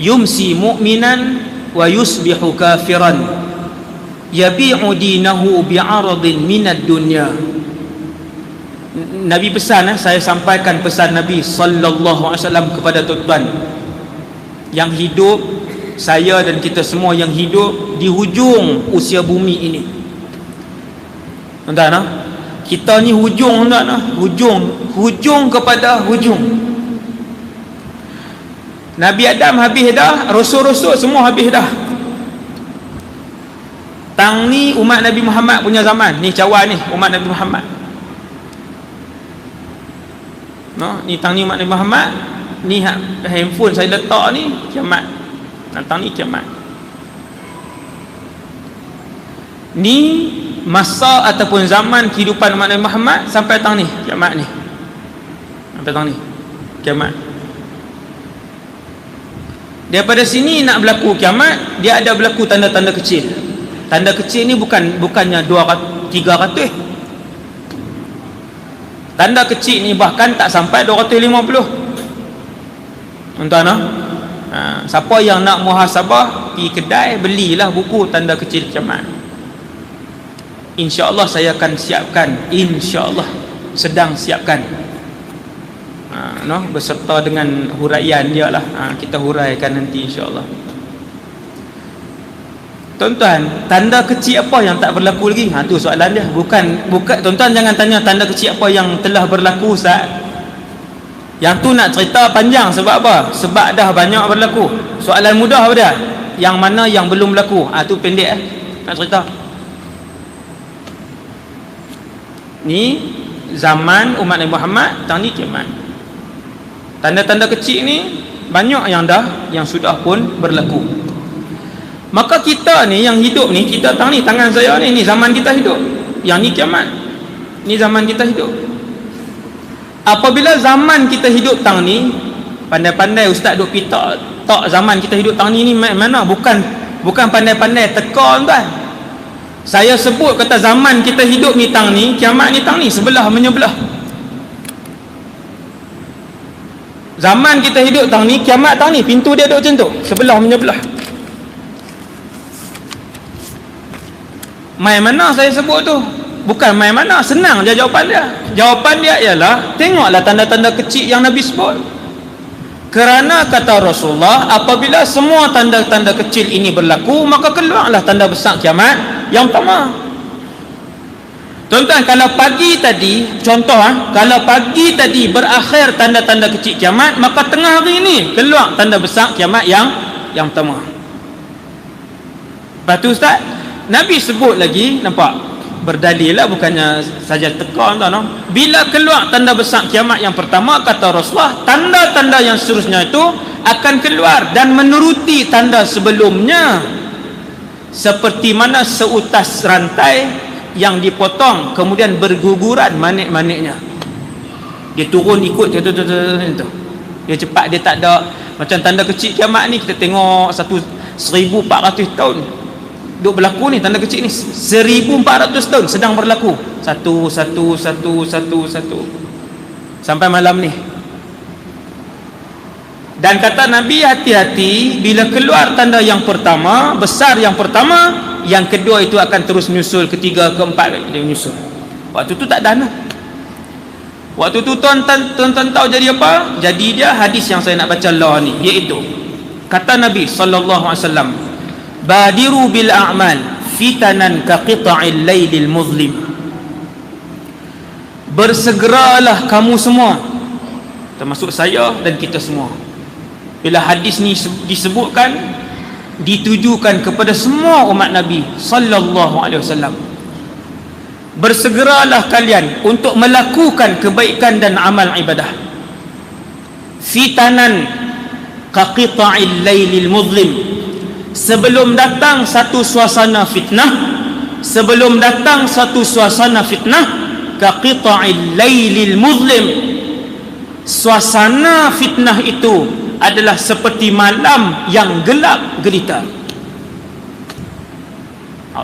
yumsi mu'minan wa yusbihu kafiran, yabi'u dinahu bi'aradin minad dunya. Nabi pesan, saya sampaikan pesan Nabi sallallahu alaihi wasallam kepada tuan-tuan yang hidup, saya dan kita semua yang hidup di hujung usia bumi ini. Tuan-tuan, kita ni hujung, tuan-tuan, hujung kepada hujung. Nabi Adam habis dah, rasul-rasul semua habis dah. Tang ni umat Nabi Muhammad punya zaman. Ni cawan ni umat Nabi Muhammad. No, ni tang ni umat Nabi Muhammad. Ni handphone saya letak ni kiamat. Tang ni kiamat. Ni masa ataupun zaman kehidupan umat Nabi Muhammad sampai tang ni kiamat ni. Sampai tang ni kiamat. Daripada sini nak berlaku kiamat, dia ada berlaku tanda-tanda kecil. Tanda kecil ni bukannya 200, 300. Tanda kecil ni bahkan tak sampai 250. Tuan-tuan, siapa yang nak muhasabah, pergi kedai, belilah buku tanda kecil kiamat. InsyaAllah saya akan siapkan, InsyaAllah sedang siapkan, beserta dengan huraian dia lah. Kita huraikan nanti insyaAllah. Tuan-tuan, tanda kecil apa yang tak berlaku lagi? Tu soalan dia. Bukan tuan-tuan jangan tanya tanda kecil apa yang telah berlaku Ustaz. Yang tu nak cerita panjang. Sebab apa? Sebab dah banyak berlaku. Soalan mudah apa dia? Yang mana yang belum berlaku? Tu pendek nak cerita. Ni zaman umat Nabi Muhammad, tang ni kiamat. Tanda-tanda kecil ni banyak yang sudah pun berlaku. Maka kita ni yang hidup ni, kita tahu ni tangan saya ni zaman kita hidup, yang ni kiamat, ni zaman kita hidup. Apabila zaman kita hidup tang ni, pandai-pandai ustaz duk pita tak zaman kita hidup tang ni mana, bukan pandai-pandai teka tuan. Saya sebut kata zaman kita hidup ni tang ni, kiamat ni tang ni, sebelah menyebelah. Zaman kita hidup tang ni, kiamat tang ni, pintu dia duk macam tu, sebelah menyebelah. Mai mana saya sebut tu? Bukan mai mana, senang je jawapan dia. Jawapan dia ialah, tengoklah tanda-tanda kecil yang Nabi sebut. Kerana kata Rasulullah, apabila semua tanda-tanda kecil ini berlaku, maka keluarlah tanda besar kiamat yang pertama. Tuan-tuan, kalau pagi tadi, contoh kalau pagi tadi berakhir tanda-tanda kecil kiamat, maka tengah hari ini keluar tanda besar kiamat yang pertama. Lepas tu ustaz, Nabi sebut lagi, nampak berdalil lah, bukannya saja teka tuan. Bila keluar tanda besar kiamat yang pertama, kata Rasulullah, tanda-tanda yang seterusnya itu akan keluar dan menuruti tanda sebelumnya, seperti mana seutas rantai yang dipotong kemudian berguguran manik-maniknya. Dia turun ikut tu. Dia cepat, dia tak ada macam tanda kecil kiamat ni kita tengok 1400 tahun duk berlaku ni, tanda kecil ni 1400 tahun sedang berlaku, satu sampai malam ni. Dan kata Nabi, hati-hati bila keluar tanda yang pertama, besar yang pertama, yang kedua itu akan terus menyusul, ketiga, keempat dia menyusul. Waktu tu tak dana. Waktu tu tuan-tuan tahu jadi apa? Jadi dia hadis yang saya nak baca lah ni, iaitu kata Nabi sallallahu alaihi wasallam, badiru bil a'mal fitanan ka qita'il lailil muzlim. Bersegeralah kamu semua, termasuk saya dan kita semua. Bila hadis ni disebutkan, ditujukan kepada semua umat Nabi sallallahu alaihi wasallam. Bersegeralah kalian untuk melakukan kebaikan dan amal ibadah. Fitanan ka qita'il lailil muzlim. Sebelum datang satu suasana fitnah, ka qita'il lailil muzlim. Suasana fitnah itu adalah seperti malam yang gelap gelita.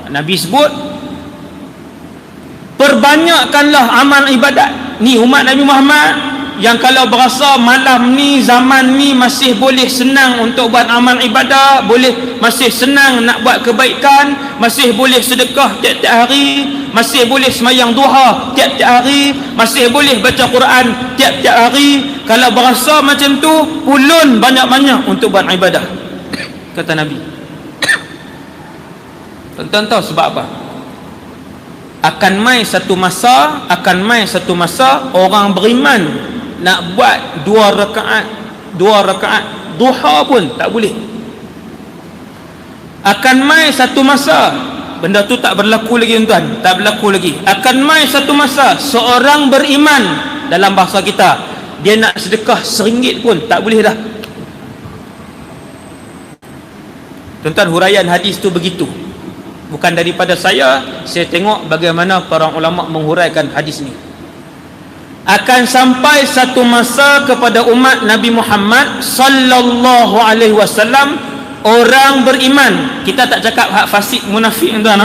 Nabi sebut, perbanyakkanlah amal ibadat. Ni umat Nabi Muhammad yang kalau berasa malam ni, zaman ni masih boleh senang untuk buat amal ibadah, masih senang nak buat kebaikan, masih boleh sedekah tiap-tiap hari, masih boleh sembahyang duha tiap-tiap hari, masih boleh baca Quran tiap-tiap hari. Kalau berasa macam tu, ulun banyak-banyak untuk buat ibadah, kata Nabi. Tuan-tuan tahu sebab apa? Akan mai satu masa orang beriman nak buat dua rakaat duha pun tak boleh. Akan mai satu masa, benda tu tak berlaku lagi tuan, tak berlaku lagi. Akan mai satu masa seorang beriman, dalam bahasa kita, dia nak sedekah RM1 pun tak boleh dah. Tuan-tuan, huraian hadis tu begitu, bukan daripada saya tengok bagaimana para ulama menghuraikan hadis ni. Akan sampai satu masa kepada umat Nabi Muhammad sallallahu alaihi wasallam, orang beriman, kita tak cakap hak fasik munafik tuan.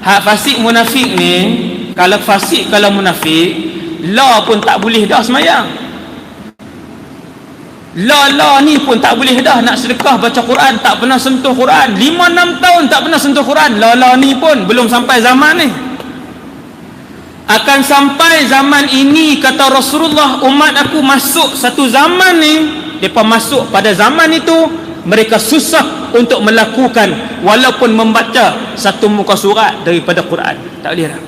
Hak fasik munafik ni, kalau fasik, kalau munafik, la pun tak boleh dah semayang. La ni pun tak boleh dah nak sedekah, baca Quran, tak pernah sentuh Quran, 5-6 tahun tak pernah sentuh Quran. La ni pun belum sampai zaman ni. Akan sampai zaman ini, kata Rasulullah, umat aku masuk satu zaman ni, mereka masuk pada zaman itu, mereka susah untuk melakukan walaupun membaca satu muka surat daripada Quran, tak boleh dah.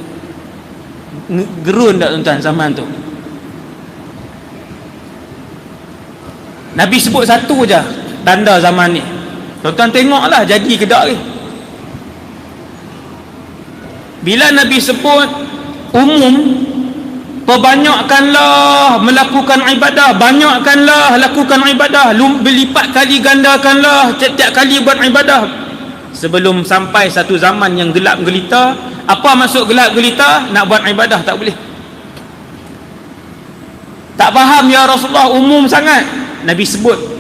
Gerun tak tuan-tuan zaman tu? Nabi sebut satu je tanda zaman ni, tuan-tuan tengoklah jadi ke tak ni. Bila Nabi sebut umum, perbanyakkanlah melakukan ibadah, banyakkanlah lakukan ibadah, berlipat kali gandakanlah tiap-tiap kali buat ibadah. sebelum sampai satu zaman yang gelap gelita. Apa maksud gelap gelita? Nak buat ibadah tak boleh. Tak faham ya Rasulullah, umum sangat. Nabi sebut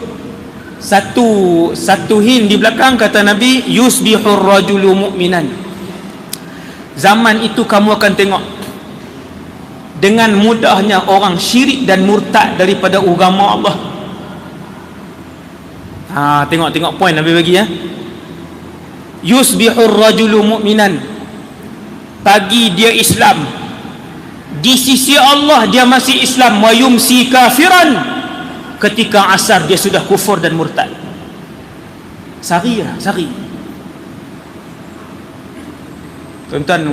satu hin di belakang, kata Nabi, yusbihur rajulu mu'minan. Zaman itu kamu akan tengok dengan mudahnya orang syirik dan murtad daripada agama Allah. Tengok poin Nabi bagi ya. Yusbihur rajulu mu'minan, pagi dia Islam, di sisi Allah dia masih Islam, wa yumsi kafiran, ketika asar dia sudah kufur dan murtad. Sari. Tuan-tuan,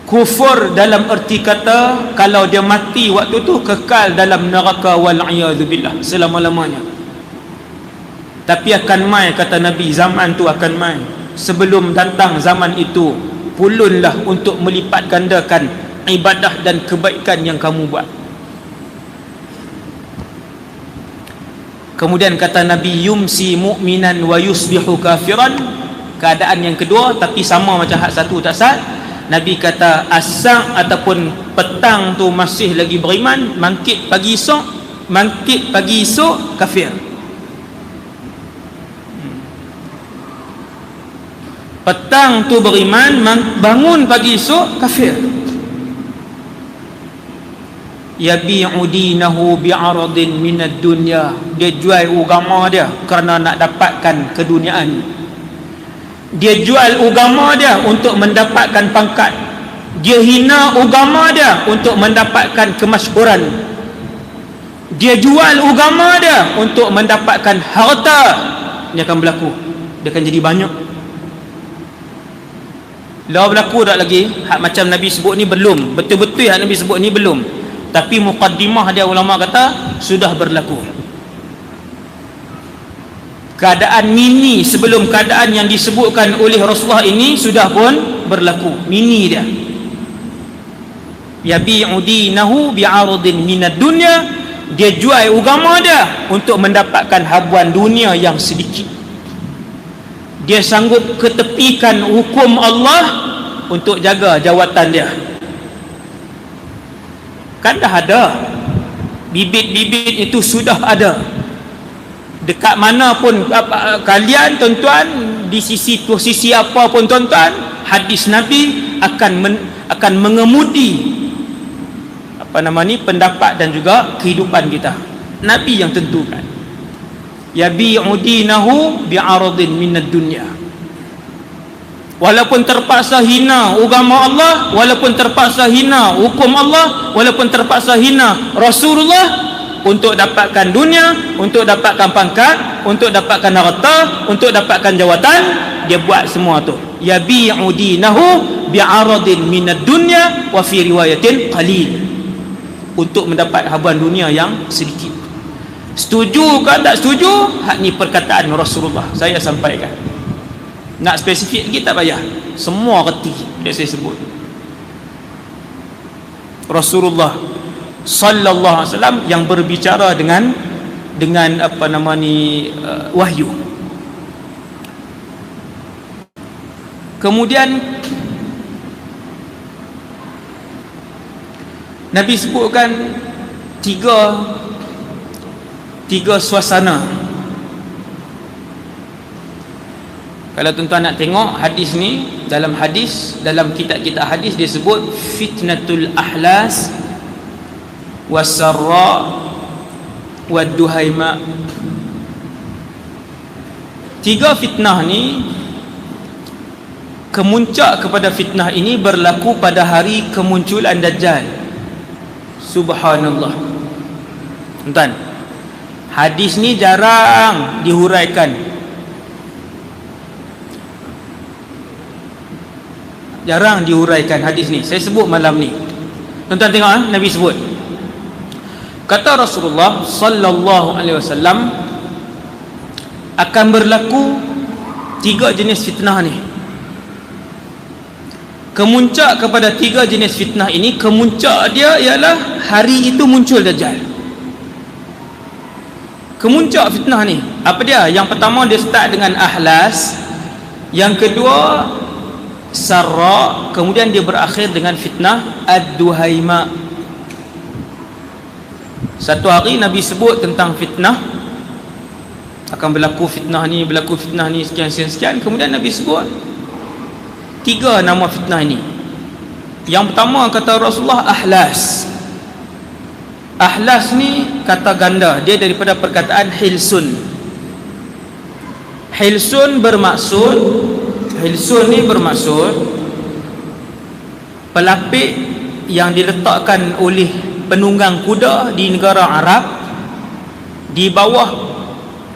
kufur dalam erti kata kalau dia mati waktu tu kekal dalam neraka wal'iyadzubillah selama-lamanya. Tapi akan mai, kata Nabi, zaman tu akan mai. Sebelum datang zaman itu, pulunlah untuk melipat gandakan ibadah dan kebaikan yang kamu buat. Kemudian kata Nabi, yumsi mu'minan wa yusbihu kafiran. Keadaan yang kedua, tapi sama macam hak satu tak sah. Nabi kata asar ataupun petang tu masih lagi beriman, mangkit pagi esok kafir. Petang tu beriman, bangun pagi esok kafir. Yabi'u dinahu bi'aradin minad dunya, dia jual agama dia kerana nak dapatkan keduniaan. Dia jual agama dia untuk mendapatkan pangkat. Dia hina agama dia untuk mendapatkan kemasyhuran. Dia jual agama dia untuk mendapatkan harta. Ini akan berlaku, dia akan jadi banyak. Dah berlaku tak lagi? Hak macam Nabi sebut ni belum. Betul-betul hak Nabi sebut ni belum. Tapi muqaddimah dia, ulama kata sudah berlaku. Keadaan mini sebelum keadaan yang disebutkan oleh Rasulullah ini sudah pun berlaku. Mini dia. Yabi'u dinahu bi'aradin minad dunya, dia jual agama dia untuk mendapatkan habuan dunia yang sedikit. Dia sanggup ketepikan hukum Allah untuk jaga jawatan dia. Kan dah ada bibit-bibit itu, sudah ada dekat mana pun kalian tuan-tuan, di sisi posisi apa pun tuan-tuan, hadis Nabi akan mengemudi pendapat dan juga kehidupan kita. Nabi yang tentukan. Yabi'u dinahu bi'aradin minad dunya. Walaupun terpaksa hina agama Allah, walaupun terpaksa hina hukum Allah, walaupun terpaksa hina Rasulullah, untuk dapatkan dunia, untuk dapatkan pangkat, untuk dapatkan harta, untuk dapatkan jawatan, dia buat semua tu. Yabi'u dinahu bi'aradin minad dunya wa fi riwayatin qalil, untuk mendapat habuan dunia yang sedikit. Setuju ke tak setuju? Hak ni perkataan Rasulullah, saya sampaikan. Nak spesifik lagi tak payah, semua reti yang saya sebut. Rasulullah sallallahu alaihi wasallam yang berbicara dengan wahyu. Kemudian Nabi sebutkan tiga suasana. Kalau tuan-tuan nak tengok hadis ni, dalam kitab-kitab hadis dia sebut fitnatul ahlas wasarra waduhaima. Tiga fitnah ni, kemuncak kepada fitnah ini berlaku pada hari kemunculan Dajjal. Subhanallah. Tuan-tuan, hadis ni jarang dihuraikan. Jarang dihuraikan hadis ni. Saya sebut malam ni. Tuan-tuan tengok Nabi sebut. Kata Rasulullah sallallahu alaihi wasallam, akan berlaku tiga jenis fitnah ni. Kemuncak kepada tiga jenis fitnah ini, kemuncak dia ialah hari itu muncul Dajjal. kemuncak fitnah ni. Apa dia? Yang pertama dia start dengan ahlas, yang kedua sarra, kemudian dia berakhir dengan fitnah ad-duhaima. Satu hari Nabi sebut tentang fitnah, akan berlaku fitnah ni, sekian, kemudian Nabi sebut 3 nama fitnah ini. Yang pertama kata Rasulullah ahlas. Ahlas ni kata ganda, dia daripada perkataan hilsun. Hilsun ni bermaksud pelapik yang diletakkan oleh penunggang kuda di negara Arab di bawah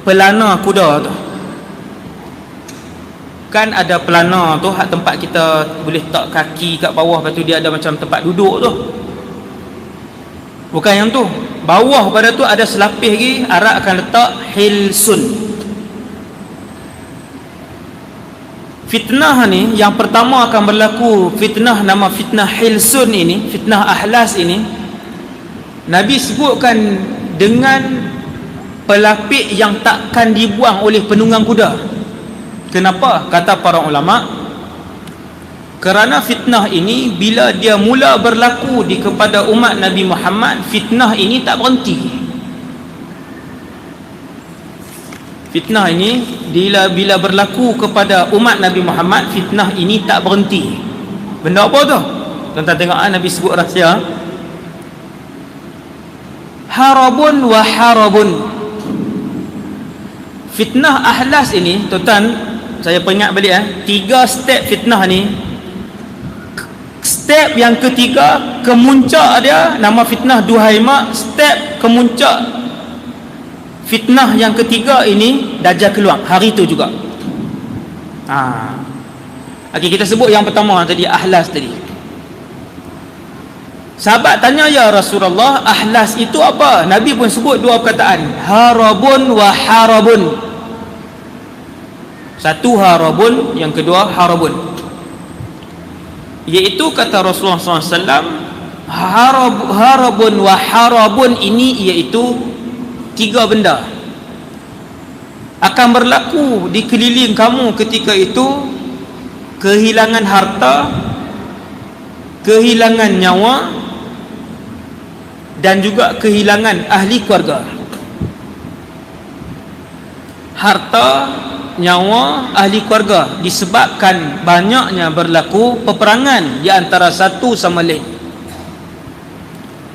pelana kuda tu. Kan ada pelana tu, hak tempat kita boleh letak kaki kat bawah, lepas tu dia ada macam tempat duduk tu. Bukan yang tu. Bawah pada tu ada selapis lagi, Arab akan letak hilsun. Fitnah ni yang pertama akan berlaku, fitnah nama fitnah hilsun ini, fitnah ahlas ini, Nabi sebutkan dengan pelapik yang takkan dibuang oleh penunggang kuda. Kenapa? Kata para ulama, kerana fitnah ini bila dia mula berlaku di kepada umat Nabi Muhammad, fitnah ini tak berhenti. Fitnah ini bila berlaku kepada umat Nabi Muhammad, fitnah ini tak berhenti. Benda apa tu? Tuan-tuan tengok Nabi sebut rahsia. Harabun wa harabun. Fitnah ahlas ini, tuan-tuan, saya peringat balik 3 step fitnah ni. Step yang ketiga, kemuncak dia nama fitnah duhaima. Step kemuncak fitnah yang ketiga ini, Dajjal keluar hari tu juga. Okey, kita sebut yang pertama tadi, ahlas tadi. Sahabat tanya, ya Rasulullah, ahlas itu apa? Nabi pun sebut 2 perkataan, harabun wa harabun. Satu harabun, yang kedua harabun. Iaitu kata Rasulullah SAW, harabun wa harabun ini iaitu 3 benda akan berlaku di keliling kamu ketika itu: kehilangan harta, kehilangan nyawa, dan juga kehilangan ahli keluarga. Harta, nyawa, ahli keluarga, disebabkan banyaknya berlaku peperangan di antara satu sama lain.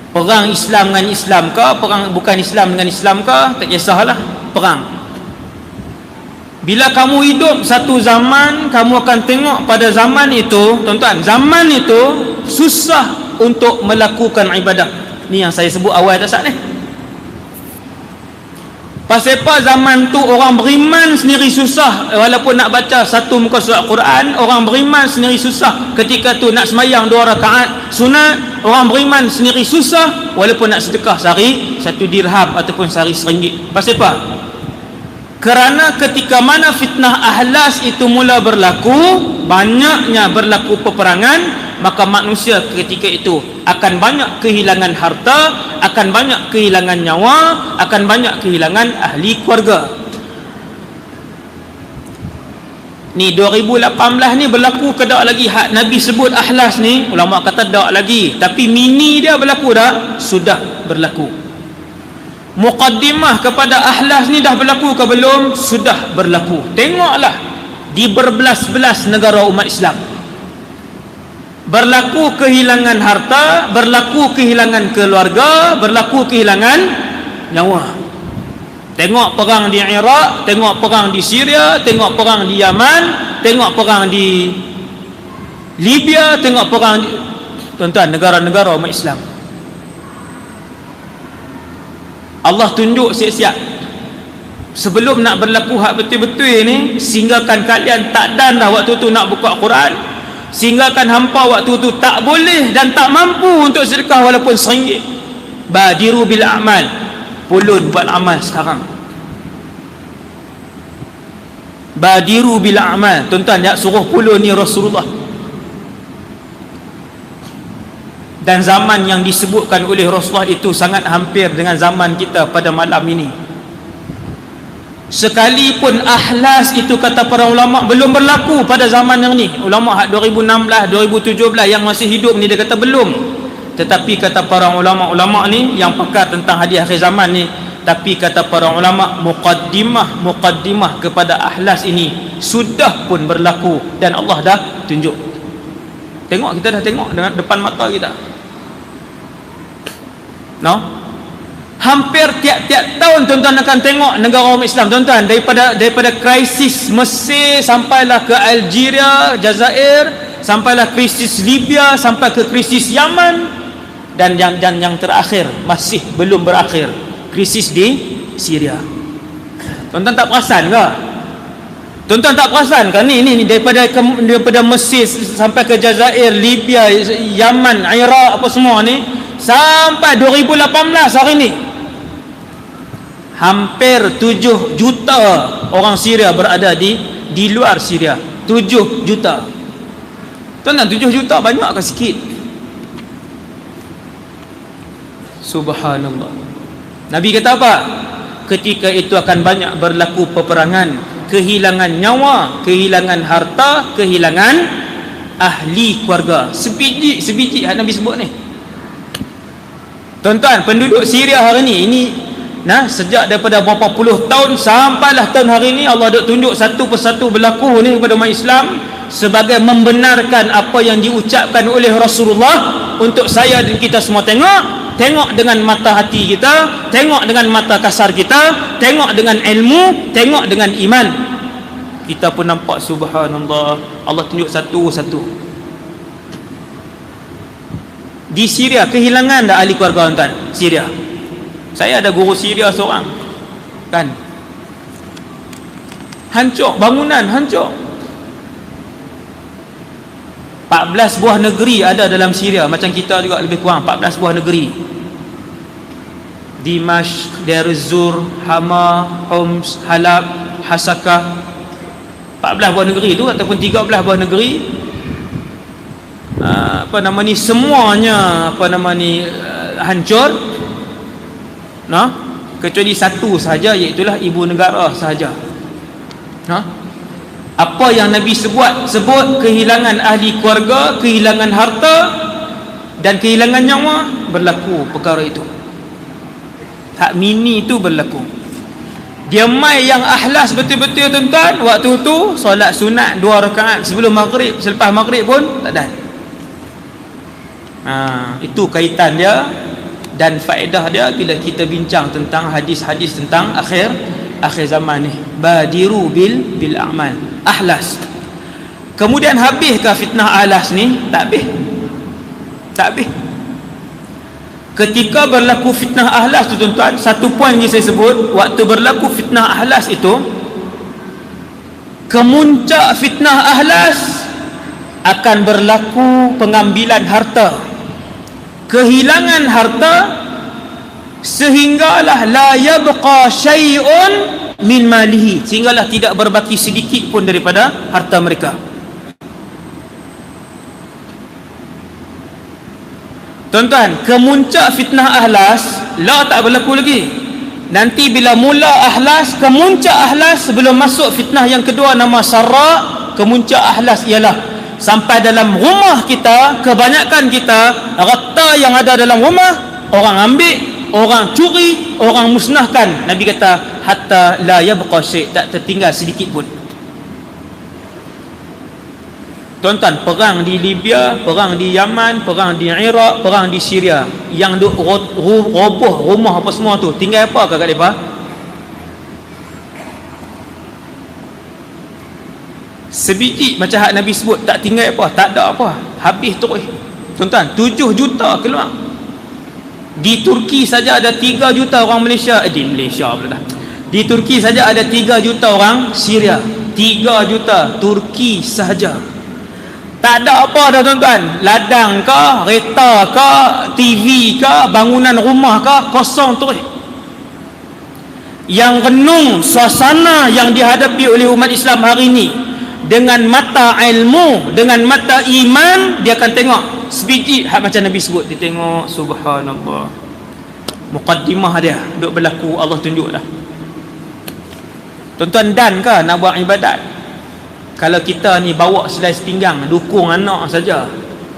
Perang Islam dengan Islam ke, perang bukan Islam dengan Islam ke, tak kisahlah, perang. Bila kamu hidup satu zaman, kamu akan tengok pada zaman itu, tuan-tuan, zaman itu susah untuk melakukan ibadah. Ni yang saya sebut awal tak ni. Pasal apa zaman tu orang beriman sendiri susah, walaupun nak baca satu muka surat Quran, orang beriman sendiri susah. Ketika tu nak semayang 2 rakaat sunat, orang beriman sendiri susah, walaupun nak sedekah sehari 1 dirham ataupun sehari RM1. Pasal apa? Kerana ketika mana fitnah ahlas itu mula berlaku, banyaknya berlaku peperangan, maka manusia ketika itu akan banyak kehilangan harta, akan banyak kehilangan nyawa, akan banyak kehilangan ahli keluarga. Ni 2018 ni berlaku ke tak lagi hak Nabi sebut ahlas ni? Ulama kata tak lagi, tapi mini dia berlaku dah, sudah berlaku. Muqaddimah kepada ahlas ni dah berlaku ke belum? Sudah berlaku. Tengoklah di berbelas-belas negara umat Islam, berlaku kehilangan harta, berlaku kehilangan keluarga, berlaku kehilangan nyawa. Tengok perang di Iraq, tengok perang di Syria, tengok perang di Yaman, tengok perang di Libya, tengok perang di, tuan-tuan, negara-negara umat Islam. Allah tunjuk siap-siap sebelum nak berlaku hak betul-betul ni, sehinggakan kalian tak dan dah waktu tu nak buka Quran, sehinggakan hampa waktu tu tak boleh dan tak mampu untuk sedekah walaupun RM1. Badiru bil a'mal, pulun buat amal sekarang. Badiru bil a'mal, tuan-tuan, yang suruh pulun ni Rasulullah. Dan zaman yang disebutkan oleh Rasulullah itu sangat hampir dengan zaman kita pada malam ini. Sekalipun ahlas itu kata para ulama belum berlaku pada zaman yang ni. Ulama 2016, 2017 yang masih hidup ni dia kata belum. Tetapi kata para ulama ni yang pakar tentang hadis akhir zaman ni, tapi kata para ulama muqaddimah kepada ahlas ini sudah pun berlaku dan Allah dah tunjuk. Tengok, kita dah tengok dengan depan mata kita. No? Hampir tiap-tiap tahun tuan-tuan akan tengok negara umat Islam tuan-tuan, daripada krisis Mesir sampailah ke Algeria, Jazair, sampailah krisis Libya, sampai ke krisis Yaman, dan yang terakhir masih belum berakhir, krisis di Syria. Tuan-tuan tak perasan ke? Tuan-tuan tak perasan ke ni daripada Mesir sampai ke Jazair, Libya, Yaman, Iraq, apa semua ni, sampai 2018 hari ni hampir 7 juta orang Syria berada di luar Syria. 7 juta. Tuan-tuan, 7 juta banyak ke sikit? Subhanallah. Nabi kata apa? Ketika itu akan banyak berlaku peperangan, kehilangan nyawa, kehilangan harta, kehilangan ahli keluarga. Sebiji yang Nabi sebut ni. Tuan-tuan, penduduk Syria hari ni, ini sejak daripada berapa puluh tahun sampailah tahun hari ni, Allah duk tunjuk satu persatu berlaku ni kepada umat Islam sebagai membenarkan apa yang diucapkan oleh Rasulullah untuk saya dan kita semua tengok dengan mata hati kita, tengok dengan mata kasar kita, tengok dengan ilmu, tengok dengan iman. Kita pun nampak subhanallah, Allah tunjuk satu-satu. Di Syria kehilangan dah ahli keluarga tuan-tuan. Syria, saya ada guru Syria seorang kan, hancur, bangunan hancur. 14 buah negeri ada dalam Syria, macam kita juga lebih kurang 14 buah negeri. Dimashq, Deir ez-Zur, Hama, Homs, Halab, Hasakah. 14 buah negeri tu ataupun 13 buah negeri, semuanya hancur. Kecuali satu sahaja, iaitu ibu negara sahaja. Apa yang Nabi sebut kehilangan ahli keluarga, kehilangan harta dan kehilangan nyawa, berlaku perkara itu. Hak mini itu berlaku. Dia mai yang ahlas betul-betul tuan-tuan, waktu tu solat sunat 2 rakaat sebelum maghrib, selepas maghrib pun tak ada. Itu kaitan dia dan faedah dia bila kita bincang tentang hadis-hadis tentang akhir zaman ni. Badiru bil a'mal. Ahlas. Kemudian habis ke fitnah ahlas ni? Tak habis. Ketika berlaku fitnah ahlas tu tuan-tuan, satu poin yang saya sebut, waktu berlaku fitnah ahlas itu, kemuncak fitnah ahlas akan berlaku pengambilan harta, kehilangan harta, sehinggalah la yabqa syai'un min malihi, sehinggalah tidak berbaki sedikit pun daripada harta mereka. Tuan-tuan, kemuncak fitnah ahlas tak berlaku lagi. Nanti bila mula ahlas, kemuncak ahlas sebelum masuk fitnah yang kedua nama sarra, kemuncak ahlas ialah sampai dalam rumah kita, kebanyakan kita, harta yang ada dalam rumah orang ambil, orang curi, orang musnahkan. Nabi kata hatta la yabqa syai', tak tertinggal sedikit pun. Tuan-tuan, perang di Libya, perang di Yaman, perang di Iraq, perang di Syria, yang duk roboh rumah apa semua tu, tinggal apa kat mereka? Sebiji macam hak Nabi sebut, tak tinggal apa, tak ada apa, habis terus. Tuan-tuan, 7 juta keluar. Di Turki saja ada 3 juta orang Malaysia, di Malaysia pula dah. Di Turki saja ada 3 juta orang Syria. 3 juta Turki sahaja. Tak ada apa dah tuan-tuan, ladang ke, kereta ke, TV ke, bangunan rumah ke, kosong terus. Yang renung suasana yang dihadapi oleh umat Islam hari ini dengan mata ilmu, dengan mata iman, dia akan tengok sebiji hak macam Nabi sebut. Dia tengok subhanallah, muqaddimah dia duk berlaku, Allah tunjuk dah. Tuan-tuan dan ke nak buat ibadat? Kalau kita ni bawa selai sepinggang, dukung anak saja,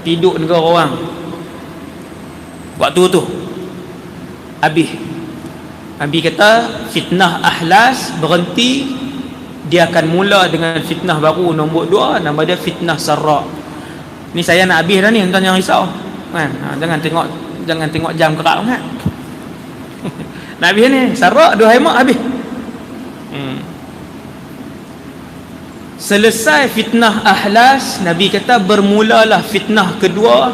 tidur negara orang, waktu tu habis. Nabi kata fitnah ahlas berhenti, dia akan mula dengan fitnah baru nombor 2, nama dia fitnah sarra. Ni saya nak habis dah ni, tuan jangan risau kan. Jangan tengok jam kerak kan. Nak habis ni, sarra 2 hemat habis. Selesai fitnah ahlas, Nabi kata bermulalah fitnah kedua.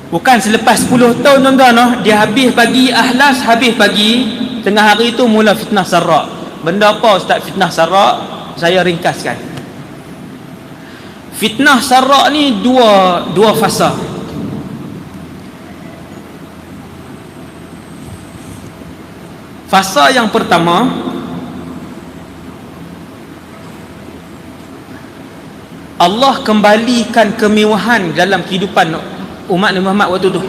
Bukan selepas 10 tahun tuan-tuan, dia habis pagi ahlas, habis pagi, tengah hari tu mula fitnah sarra. Benda apa ustaz fitnah sarra? Saya ringkaskan. Fitnah sarra ni dua fasa. Fasa yang pertama, Allah kembalikan kemewahan dalam kehidupan umat Nabi Muhammad waktu tu.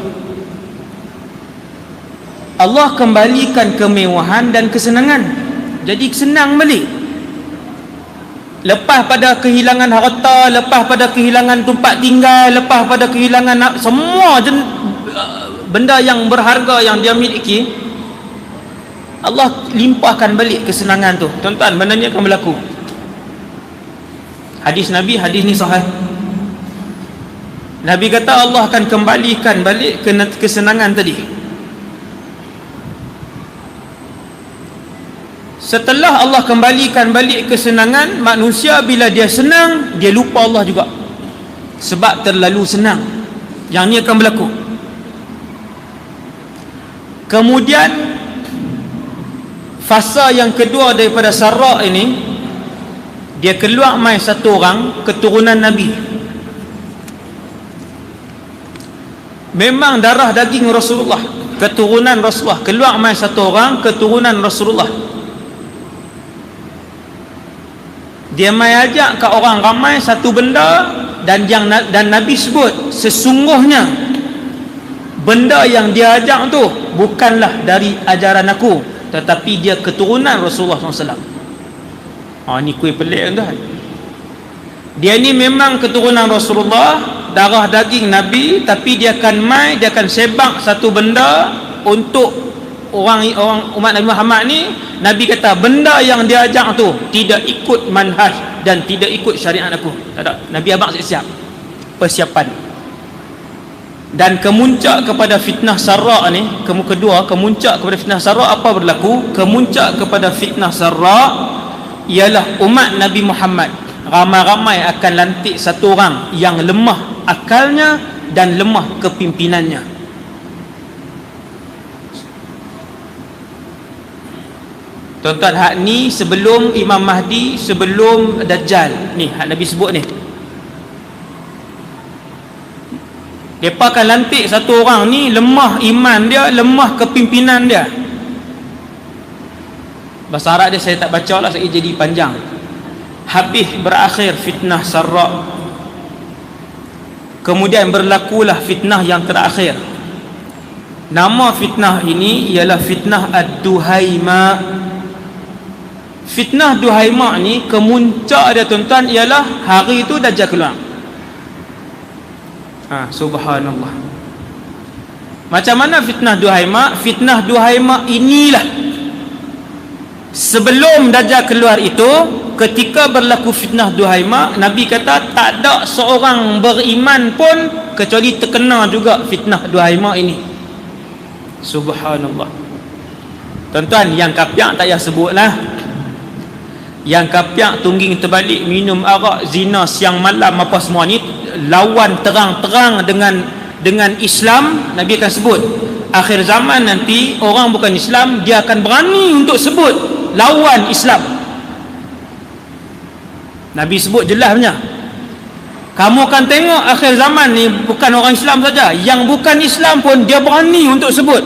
Allah kembalikan kemewahan dan kesenangan. Jadi senang balik. Lepas pada kehilangan harta, lepas pada kehilangan tempat tinggal, lepas pada kehilangan semua benda yang berharga yang dia miliki, Allah limpahkan balik kesenangan tu. Tuan-tuan, benda ni akan berlaku. Hadis Nabi, hadis ni sahih. Nabi kata Allah akan kembalikan balik kesenangan tadi. Setelah Allah kembalikan balik kesenangan, manusia bila dia senang, dia lupa Allah juga. Sebab terlalu senang. Yang ni akan berlaku. Kemudian fasa yang kedua daripada sarra ini, dia keluar mai satu orang keturunan Nabi. Memang darah daging Rasulullah, keturunan Rasulullah. Keluar mai satu orang keturunan Rasulullah. Dia mai ajak ke orang ramai satu benda, dan Nabi sebut sesungguhnya benda yang dia ajak tu bukanlah dari ajaran aku, tetapi dia keturunan Rasulullah SAW. Ni kuih pelik tuan. Dia ni memang keturunan Rasulullah, darah daging Nabi, tapi dia akan dia akan sebak satu benda untuk orang umat Nabi Muhammad ni. Nabi kata benda yang dia ajak tu tidak ikut manhaj dan tidak ikut syariat aku. Tak ada. Nabi abang siap persiapan. Dan kemuncak kepada fitnah sarra ni, kemuncak kepada fitnah sarra apa berlaku? Kemuncak kepada fitnah sarra ialah umat Nabi Muhammad ramai-ramai akan lantik satu orang yang lemah akalnya dan lemah kepimpinannya. Tuan-tuan, hak ni sebelum Imam Mahdi, sebelum Dajjal. Ni hak Nabi sebut ni. Mereka akan lantik satu orang ni lemah iman dia, lemah kepimpinan dia. Bahasa Arab dia saya tak baca lah, saya jadi panjang. Habis berakhir fitnah sarra. Kemudian berlakulah fitnah yang terakhir. Nama fitnah ini ialah fitnah Ad-Duhaima. Fitnah Duhaima ni kemuncak dia tuan-tuan ialah hari itu Dajjal keluar. Subhanallah. Macam mana fitnah Duhaima? Fitnah Duhaima inilah sebelum Dajjal keluar itu, ketika berlaku fitnah Duhaima, Nabi kata tak ada seorang beriman pun kecuali terkena juga fitnah Duhaima ini. Subhanallah. Tuan-tuan, yang kapiak tak payah sebutlah. Yang kapiak tungging terbalik, minum arak, zina siang malam apa semua ni, lawan terang-terang dengan Islam. Nabi akan sebut akhir zaman nanti orang bukan Islam, dia akan berani untuk sebut lawan Islam. Nabi sebut jelasnya. Kamu akan tengok akhir zaman ni bukan orang Islam saja, yang bukan Islam pun dia berani untuk sebut.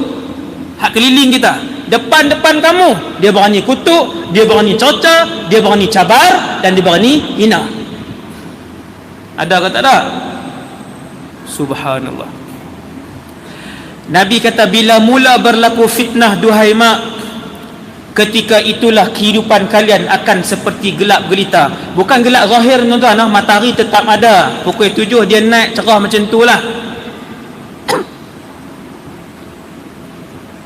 Hak keliling kita, depan-depan kamu dia berani kutuk, dia berani cerca, dia berani cabar, dan dia berani hina. Ada ke tak ada? Subhanallah. Nabi kata bila mula berlaku fitnah Duhaima, ketika itulah kehidupan kalian akan seperti gelap gelita. Bukan gelap zahir tuan-tuan, matahari tetap ada, pukul 7 dia naik cerah macam itulah.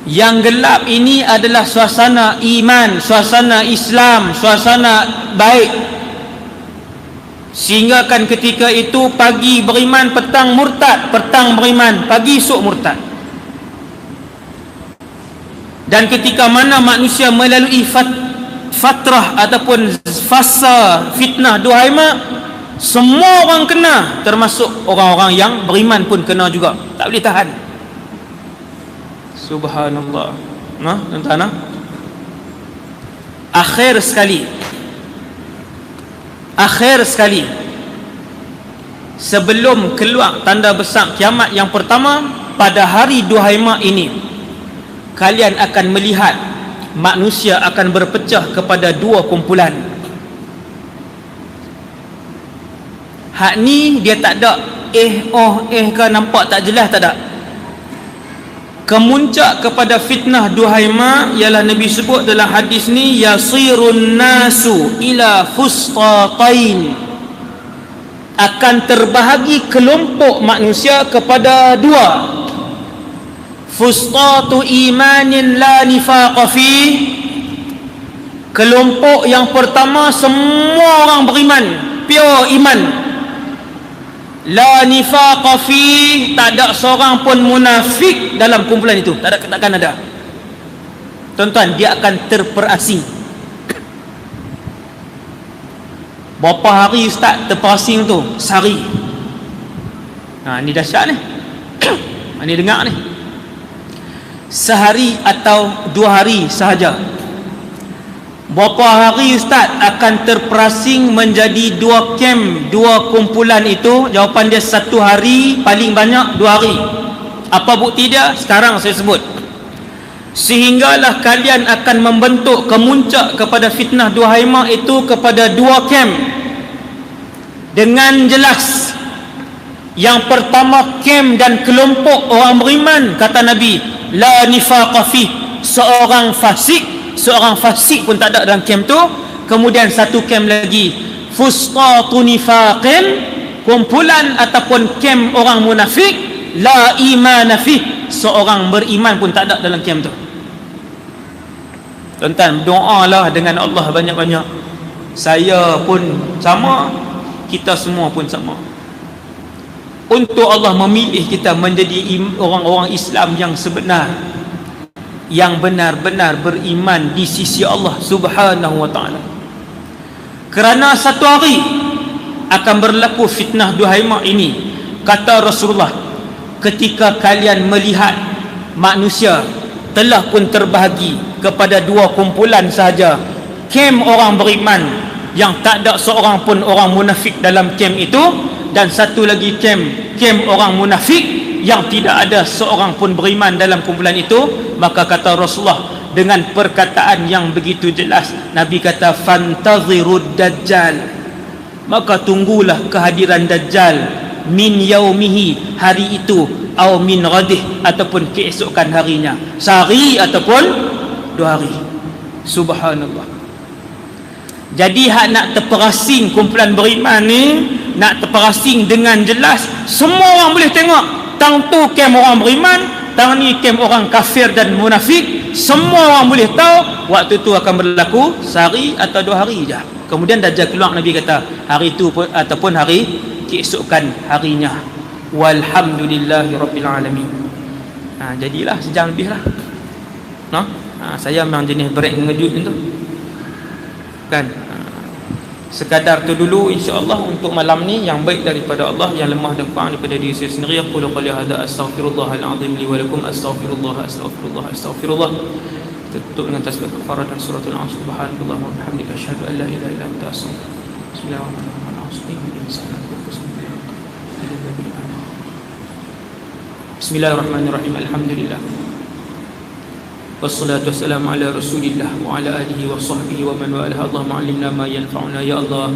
Yang gelap ini adalah suasana iman, suasana Islam, suasana baik, sehingga kan ketika itu pagi beriman, petang murtad, petang beriman, pagi esok murtad. Dan ketika mana manusia melalui fatrah ataupun fasa fitnah duhai mak, semua orang kena, termasuk orang-orang yang beriman pun kena juga, tak boleh tahan. Subhanallah. Tuan-tuan, akhir sekali sebelum keluar tanda besar kiamat yang pertama, pada hari duhai mak ini kalian akan melihat manusia akan berpecah kepada dua kumpulan. Hak ni dia tak ada ke nampak tak jelas, tak ada. Kemuncak kepada fitnah duhai mak ialah Nabi sebut dalam hadis ni, yasirun nasu ila fustatain, akan terbahagi kelompok manusia kepada dua. Fustatu imanin la nifaqa fi, kelompok yang pertama semua orang beriman, pure iman. La nifaqa fi, tak ada seorang pun munafik dalam kumpulan itu, takkan ada. Tuan-tuan, dia akan terperasing. Berapa hari ustaz terperasing tu? Sehari. Ni dahsyat ni. Ni dengar ni. Sehari atau 2 hari sahaja. Berapa hari ustaz akan terperasing menjadi 2 kem, 2 kumpulan itu? Jawapan dia 1 hari, paling banyak 2 hari. Apa bukti dia? Sekarang saya sebut. Sehinggalah kalian akan membentuk kemuncak kepada fitnah duhai mak itu kepada 2 kem dengan jelas. Yang pertama, kem dan kelompok orang beriman, kata Nabi, la nifaqa fi, seorang fasik pun tak ada dalam kem tu. Kemudian satu kem lagi, fustatu nifaqin, kumpulan ataupun kem orang munafik, la imana fi, seorang beriman pun tak ada dalam kem tu. Tuan-tuan, doalah dengan Allah banyak-banyak. Saya pun sama, kita semua pun sama, untuk Allah memilih kita menjadi orang-orang Islam yang sebenar, yang benar-benar beriman di sisi Allah Subhanahu wa ta'ala. Kerana satu hari akan berlaku fitnah duhai mak ini, kata Rasulullah, ketika kalian melihat manusia telah pun terbahagi kepada 2 kumpulan sahaja, kem orang beriman yang tak ada seorang pun orang munafik dalam kem itu, dan satu lagi kem orang munafik yang tidak ada seorang pun beriman dalam kumpulan itu. Maka kata Rasulullah dengan perkataan yang begitu jelas, Nabi kata, fantazirud dajjal, maka tunggulah kehadiran Dajjal, min yaumihi, hari itu, au min ghadih, ataupun keesokan harinya, sehari ataupun 2 hari. Subhanallah. Jadi hak nak terperasing kumpulan beriman ni, nak terperasing dengan jelas, semua orang boleh tengok. Tang tu kem orang beriman, tang ni kem orang kafir dan munafik, semua orang boleh tahu. Waktu tu akan berlaku sehari atau 2 hari je. Kemudian Dajjal keluar, Nabi kata hari itu pun, ataupun hari keesokan harinya. Walhamdulillahi rabbil alamin. Jadilah sejam lebih lah. Saya memang jenis break mengejut tu kan. Sekadar tu dulu, insya-Allah untuk malam ni, yang baik daripada Allah, yang lemah dan kurang daripada diri saya sendiri. Aku qali hadza, astaghfirullahal azim li wa lakum, astaghfirullah. Tutup dengan tasbih kafarat dan suratul Asr. Subhanallah wa bihamdihi, asyhadu an la ilaha illa anta, astaghfiruka. Bismillahirrahmanirrahim. Alhamdulillah. Wassalatu wassalamu ala rasulillah wa ala alihi wa sahbihi wa man walaha. Allahumma alimna ma yanfa'una. Ya Allah,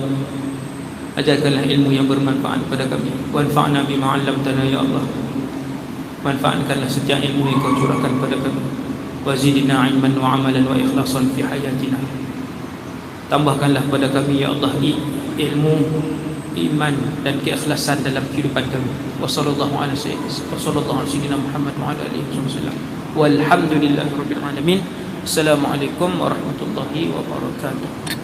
ajarkanlah ilmu yang bermanfaat kepada kami, wanfa'na bima 'allamtana. Ya Allah, manfaatkanlah setiap ilmu yang kau curahkan kepada kami. wa zidna ilman wa amalan wa ikhlasan fi hayatina. Tambahkanlah pada kami ya Allah ilmu, iman dan keikhlasan dalam kehidupan kami. Wa sallallahu ala sayyidina Muhammad wa ala alihi wasallam. Walhamdulillahirabbil alamin. Assalamualaikum warahmatullahi wabarakatuh.